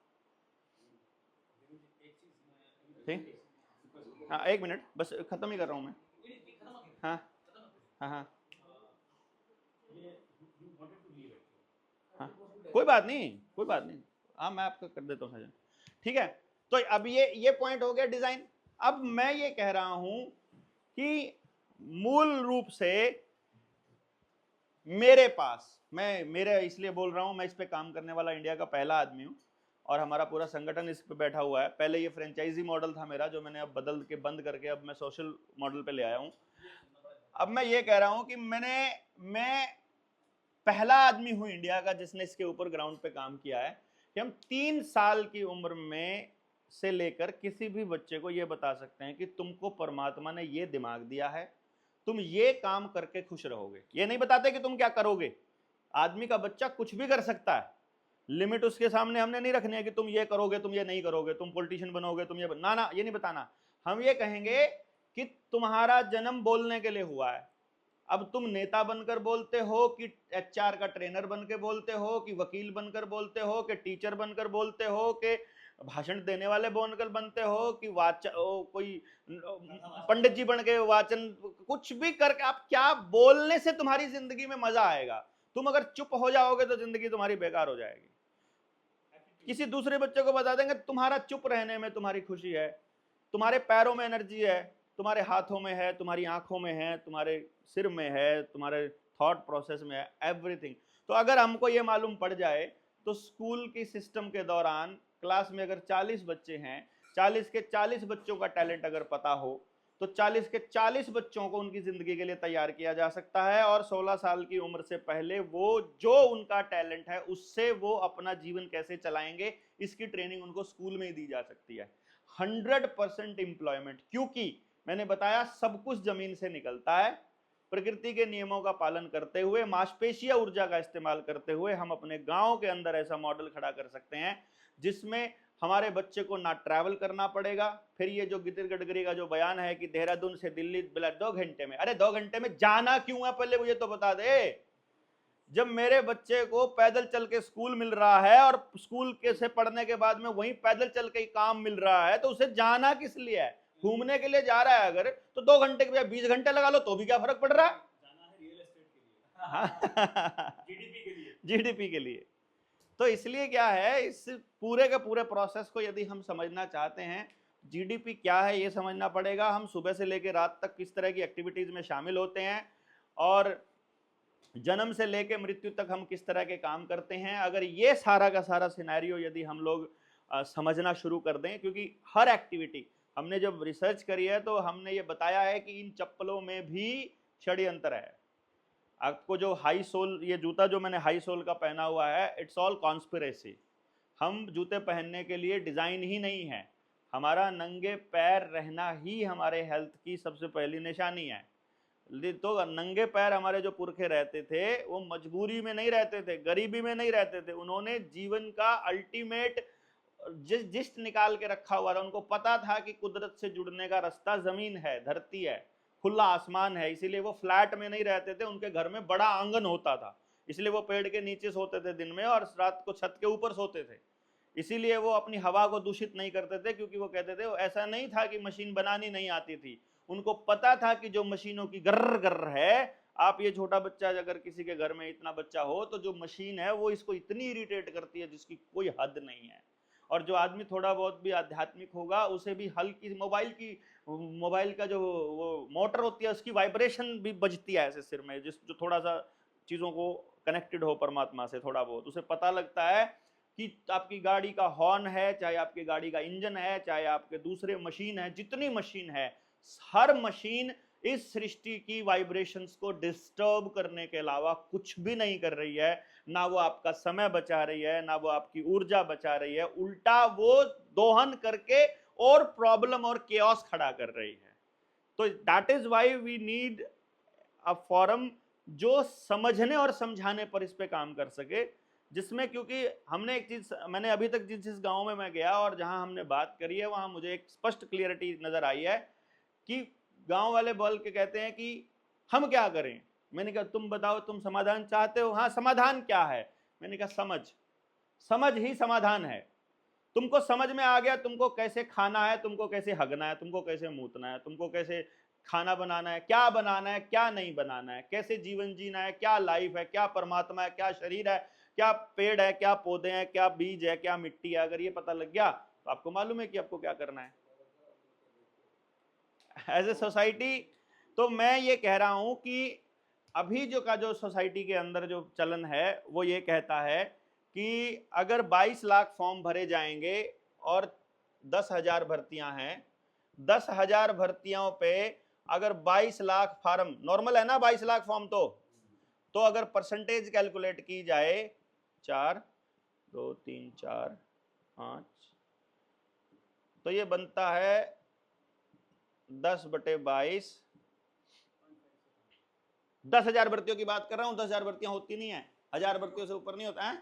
ठीक, हाँ 1 मिनट बस, खत्म ही कर रहा हूँ मैं। हाँ हाँ हाँ हाँ, कोई बात नहीं, कोई बात नहीं। हाँ, मैं आपका कर देता हूँ, ठीक है। तो अब ये पॉइंट हो गया डिजाइन। अब मैं ये कह रहा हूं कि मूल रूप से मेरे पास, मेरे इसलिए बोल रहा हूं, मैं इस पे काम करने वाला इंडिया का पहला आदमी हूं, और हमारा पूरा संगठन इस पे बैठा हुआ है। पहले ये फ्रेंचाइजी मॉडल था मेरा, जो मैंने अब बदल के बंद करके अब मैं सोशल मॉडल पे ले आया हूं। अब मैं ये कह रहा हूं कि मैं पहला आदमी हूं इंडिया का जिसने इसके ऊपर ग्राउंड पे काम किया है, कि हम 3 साल की उम्र में से लेकर किसी भी बच्चे को ये बता सकते हैं कि तुमको परमात्मा ने ये दिमाग दिया है, तुम ये काम करके खुश रहोगे। ये नहीं बताते कि तुम क्या करोगे। आदमी का बच्चा कुछ भी कर सकता है, लिमिट उसके सामने हमने नहीं रखनी है कि तुम ये करोगे, तुम ये नहीं करोगे, तुम पॉलिटिशियन बनोगे, तुम ये ना, ये नहीं बताना। हम ये कहेंगे कि तुम्हारा जन्म बोलने के लिए हुआ है, अब तुम नेता बनकर बोलते हो, कि एचआर का ट्रेनर बनकर बोलते हो, कि वकील बनकर बोलते हो, कि टीचर बनकर बोलते हो, कि भाषण देने वाले बनकर बनते हो, कि कोई पंडित जी बन के वाचन, कुछ भी करके आप क्या बोलने से तुम्हारी जिंदगी में मजा आएगा। तुम अगर चुप हो जाओगे तो जिंदगी तुम्हारी बेकार हो जाएगी। किसी दूसरे बच्चे को बता देंगे तुम्हारा चुप रहने में तुम्हारी खुशी है, तुम्हारे पैरों में एनर्जी है, तुम्हारे हाथों में है, तुम्हारी आंखों में है, तुम्हारे सिर में है, तुम्हारे थॉट प्रोसेस में है, एवरीथिंग। तो अगर हमको ये मालूम पड़ जाए तो स्कूल की सिस्टम के दौरान क्लास में अगर 40 बच्चे हैं, 40 के 40 बच्चों का टैलेंट अगर पता हो तो 40 के 40 बच्चों को उनकी जिंदगी के लिए तैयार किया जा सकता है, और 16 साल की उम्र से पहले वो जो उनका टैलेंट है उससे वो अपना जीवन कैसे चलाएंगे इसकी ट्रेनिंग उनको स्कूल में ही दी जा सकती है। 100% एम्प्लॉयमेंट, क्योंकि मैंने बताया सब कुछ जमीन से निकलता है। प्रकृति के नियमों का पालन करते हुए, मांसपेशीय ऊर्जा का इस्तेमाल करते हुए हम अपने गांव के अंदर ऐसा मॉडल खड़ा कर सकते हैं जिसमें हमारे बच्चे को ना ट्रैवल करना पड़ेगा। फिर ये जो गितिर गडकरी का जो बयान है कि देहरादून से दिल्ली 2 घंटे में, अरे 2 घंटे में जाना क्यों है पहले मुझे तो बता दे। जब मेरे बच्चे को पैदल चल के स्कूल मिल रहा है और स्कूल के से पढ़ने के बाद में वहीं पैदल चल के काम मिल रहा है तो उसे जाना किस लिए है? घूमने के लिए जा रहा है अगर, तो 2 घंटे के बजाय 20 घंटे लगा लो तो भी क्या फर्क पड़ रहा है? जाना है रियल एस्टेट के लिए, जीडीपी के लिए। तो इसलिए क्या है, इस पूरे के पूरे प्रोसेस को यदि हम समझना चाहते हैं, जीडीपी क्या है ये समझना पड़ेगा। हम सुबह से लेकर रात तक किस तरह की एक्टिविटीज में शामिल होते हैं और जन्म से लेकर मृत्यु तक हम किस तरह के काम करते हैं। अगर ये सारा का सारा सिनेरियो यदि हम लोग समझना शुरू कर दें, क्योंकि हर एक्टिविटी हमने जब रिसर्च करी है तो हमने ये बताया है कि इन चप्पलों में भी षड्यंत्र है। आपको जो हाई सोल, ये जूता जो मैंने हाई सोल का पहना हुआ है, इट्स ऑल कॉन्स्पिरेसी। हम जूते पहनने के लिए डिज़ाइन ही नहीं है। हमारा नंगे पैर रहना ही हमारे हेल्थ की सबसे पहली निशानी है। तो नंगे पैर हमारे जो पुरखे रहते थे वो मजबूरी में नहीं रहते थे, गरीबी में नहीं रहते थे, उन्होंने जीवन का अल्टीमेट जिस्ट निकाल के रखा हुआ था। उनको पता था कि कुदरत से जुड़ने का रास्ता जमीन है, धरती है, खुला आसमान है, इसीलिए वो फ्लैट में नहीं रहते थे। उनके घर में बड़ा आंगन होता था, इसलिए वो पेड़ के नीचे सोते थे दिन में और रात को छत के ऊपर सोते थे। इसीलिए वो अपनी हवा को दूषित नहीं करते थे, क्योंकि वो कहते थे ऐसा नहीं था कि मशीन बनानी नहीं आती थी, उनको पता था कि जो मशीनों की गर्र गर्र है, आप ये छोटा बच्चा अगर किसी के घर में इतना बच्चा हो तो जो मशीन है वो इसको इतनी इरिटेट करती है जिसकी कोई हद नहीं है। और जो आदमी थोड़ा बहुत भी आध्यात्मिक होगा उसे भी हल्की मोबाइल का जो वो मोटर होती है उसकी वाइब्रेशन भी बजती है ऐसे सिर में, जो थोड़ा सा चीज़ों को कनेक्टेड हो परमात्मा से थोड़ा बहुत, उसे पता लगता है कि आपकी गाड़ी का हॉर्न है, चाहे आपकी गाड़ी का इंजन है, चाहे आपके दूसरे मशीन है, जितनी मशीन है, हर मशीन इस सृष्टि की वाइब्रेशंस को डिस्टर्ब करने के अलावा कुछ भी नहीं कर रही है। ना वो आपका समय बचा रही है, ना वो आपकी ऊर्जा बचा रही है, उल्टा वो दोहन करके और प्रॉब्लम और केओस खड़ा कर रही है। तो that is why we need a forum जो समझने और समझाने पर इस पे काम कर सके, जिसमें, क्योंकि हमने एक चीज, मैंने अभी तक जिस गांव में मैं गया और जहां हमने बात करी है वहां मुझे एक स्पष्ट क्लियरिटी नजर आई है कि गांव वाले बोल के कहते हैं कि हम क्या करें। मैंने कहा तुम बताओ, तुम समाधान चाहते हो? हाँ, समाधान क्या है? मैंने कहा समझ ही समाधान है। तुमको समझ में आ गया तुमको कैसे खाना है, तुमको कैसे हगना है, तुमको कैसे मूतना है, तुमको कैसे खाना बनाना है, क्या बनाना है, क्या नहीं बनाना है, कैसे जीवन जीना है, क्या लाइफ है, क्या परमात्मा है, क्या शरीर है, क्या पेड़ है, क्या पौधे हैं, क्या बीज है, क्या मिट्टी है, अगर ये पता लग गया तो आपको मालूम है कि आपको क्या करना है एज ए सोसाइटी। तो मैं ये कह रहा हूं कि अभी जो सोसाइटी के अंदर जो चलन है वो ये कहता है कि अगर 22 लाख फॉर्म भरे जाएंगे और 10,000 भर्तियां हैं, 10,000 भर्तियों पे अगर 22 लाख फार्म, नॉर्मल है ना 22 लाख फॉर्म, तो अगर परसेंटेज कैलकुलेट की जाए 4, 2, 3, 4, 5, तो ये बनता है 10/22। 10,000 भर्तियों की बात कर रहा हूं, 10,000 भर्तियां होती नहीं है, 1,000 भर्तियों से ऊपर नहीं होता है।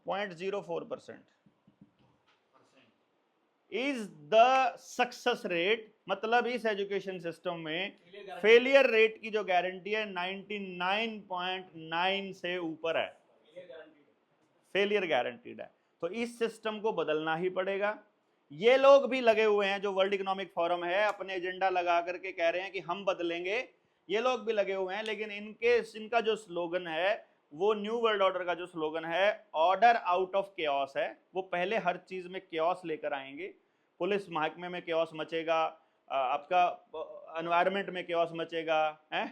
0.04% इज द सक्सेस रेट। मतलब इस एजुकेशन सिस्टम में फेलियर रेट की जो गारंटी है 99.9 से ऊपर है, फेलियर गारंटीड है। तो इस सिस्टम को बदलना ही पड़ेगा। ये लोग भी लगे हुए हैं, जो वर्ल्ड इकोनॉमिक फोरम है, अपने एजेंडा लगा करके कह रहे हैं कि हम बदलेंगे, ये लोग भी लगे हुए हैं, लेकिन इनका जो स्लोगन है वो न्यू वर्ल्ड ऑर्डर का जो स्लोगन है ऑर्डर आउट ऑफ केओस है। वो पहले हर चीज में केओस लेकर आएंगे। पुलिस महकमे में केओस मचेगा, आपका एनवायरनमेंट में केओस मचेगा है।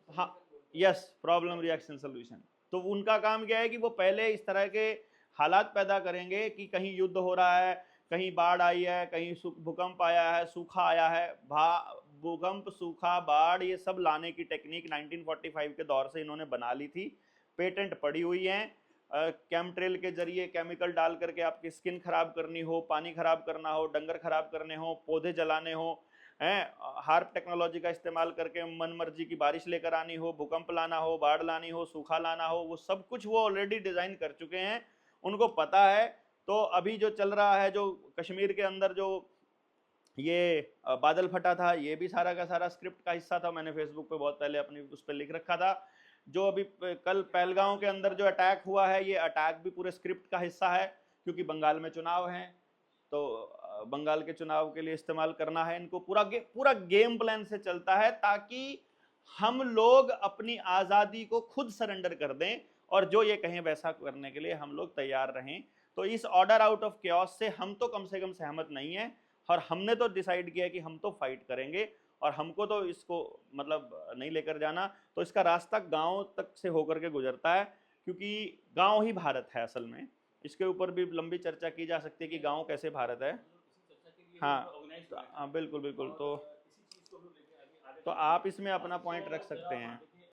हाँ, यस, प्रॉब्लम रिएक्शन सोल्यूशन। तो उनका काम क्या है कि वो पहले इस तरह के हालात पैदा करेंगे कि कहीं युद्ध हो रहा है, कहीं बाढ़ आई है, कहीं भूकंप आया है, सूखा आया है। भूकंप, सूखा, बाढ़, ये सब लाने की टेक्निक 1945 के दौर से इन्होंने बना ली थी, पेटेंट पड़ी हुई हैं। केमट्रेल के जरिए केमिकल डाल करके आपकी स्किन खराब करनी हो, पानी खराब करना हो, डंगर खराब करने हो, पौधे जलाने हो, हैं, हार्प टेक्नोलॉजी का इस्तेमाल करके मन मर्जी की बारिश लेकर आनी हो, भूकंप लाना हो, बाढ़ लानी हो, सूखा लाना हो, वो सब कुछ वो ऑलरेडी डिजाइन कर चुके हैं, उनको पता है। तो अभी जो चल रहा है, जो कश्मीर के अंदर जो ये बादल फटा था, ये भी सारा का सारा स्क्रिप्ट का हिस्सा था। मैंने फेसबुक पे बहुत पहले अपनी उस पर लिख रखा था। जो अभी कल पहलगांव के अंदर जो अटैक हुआ है, ये अटैक भी पूरे स्क्रिप्ट का हिस्सा है, क्योंकि बंगाल में चुनाव हैं, तो बंगाल के चुनाव के लिए इस्तेमाल करना है इनको। पूरा गेम प्लान से चलता है, ताकि हम लोग अपनी आज़ादी को खुद सरेंडर कर दें, और जो ये कहें वैसा करने के लिए हम लोग तैयार रहें। तो इस ऑर्डर आउट ऑफ केओस से हम तो कम से कम सहमत नहीं है, और हमने तो डिसाइड किया कि हम तो फाइट करेंगे, और हमको तो इसको मतलब नहीं लेकर जाना। तो इसका रास्ता गांव तक से होकर के गुजरता है, क्योंकि गांव ही भारत है असल में। इसके ऊपर भी लंबी चर्चा की जा सकती है कि गांव कैसे भारत है। हाँ, हाँ, बिल्कुल बिल्कुल। तो आप इसमें अपना पॉइंट रख सकते हैं।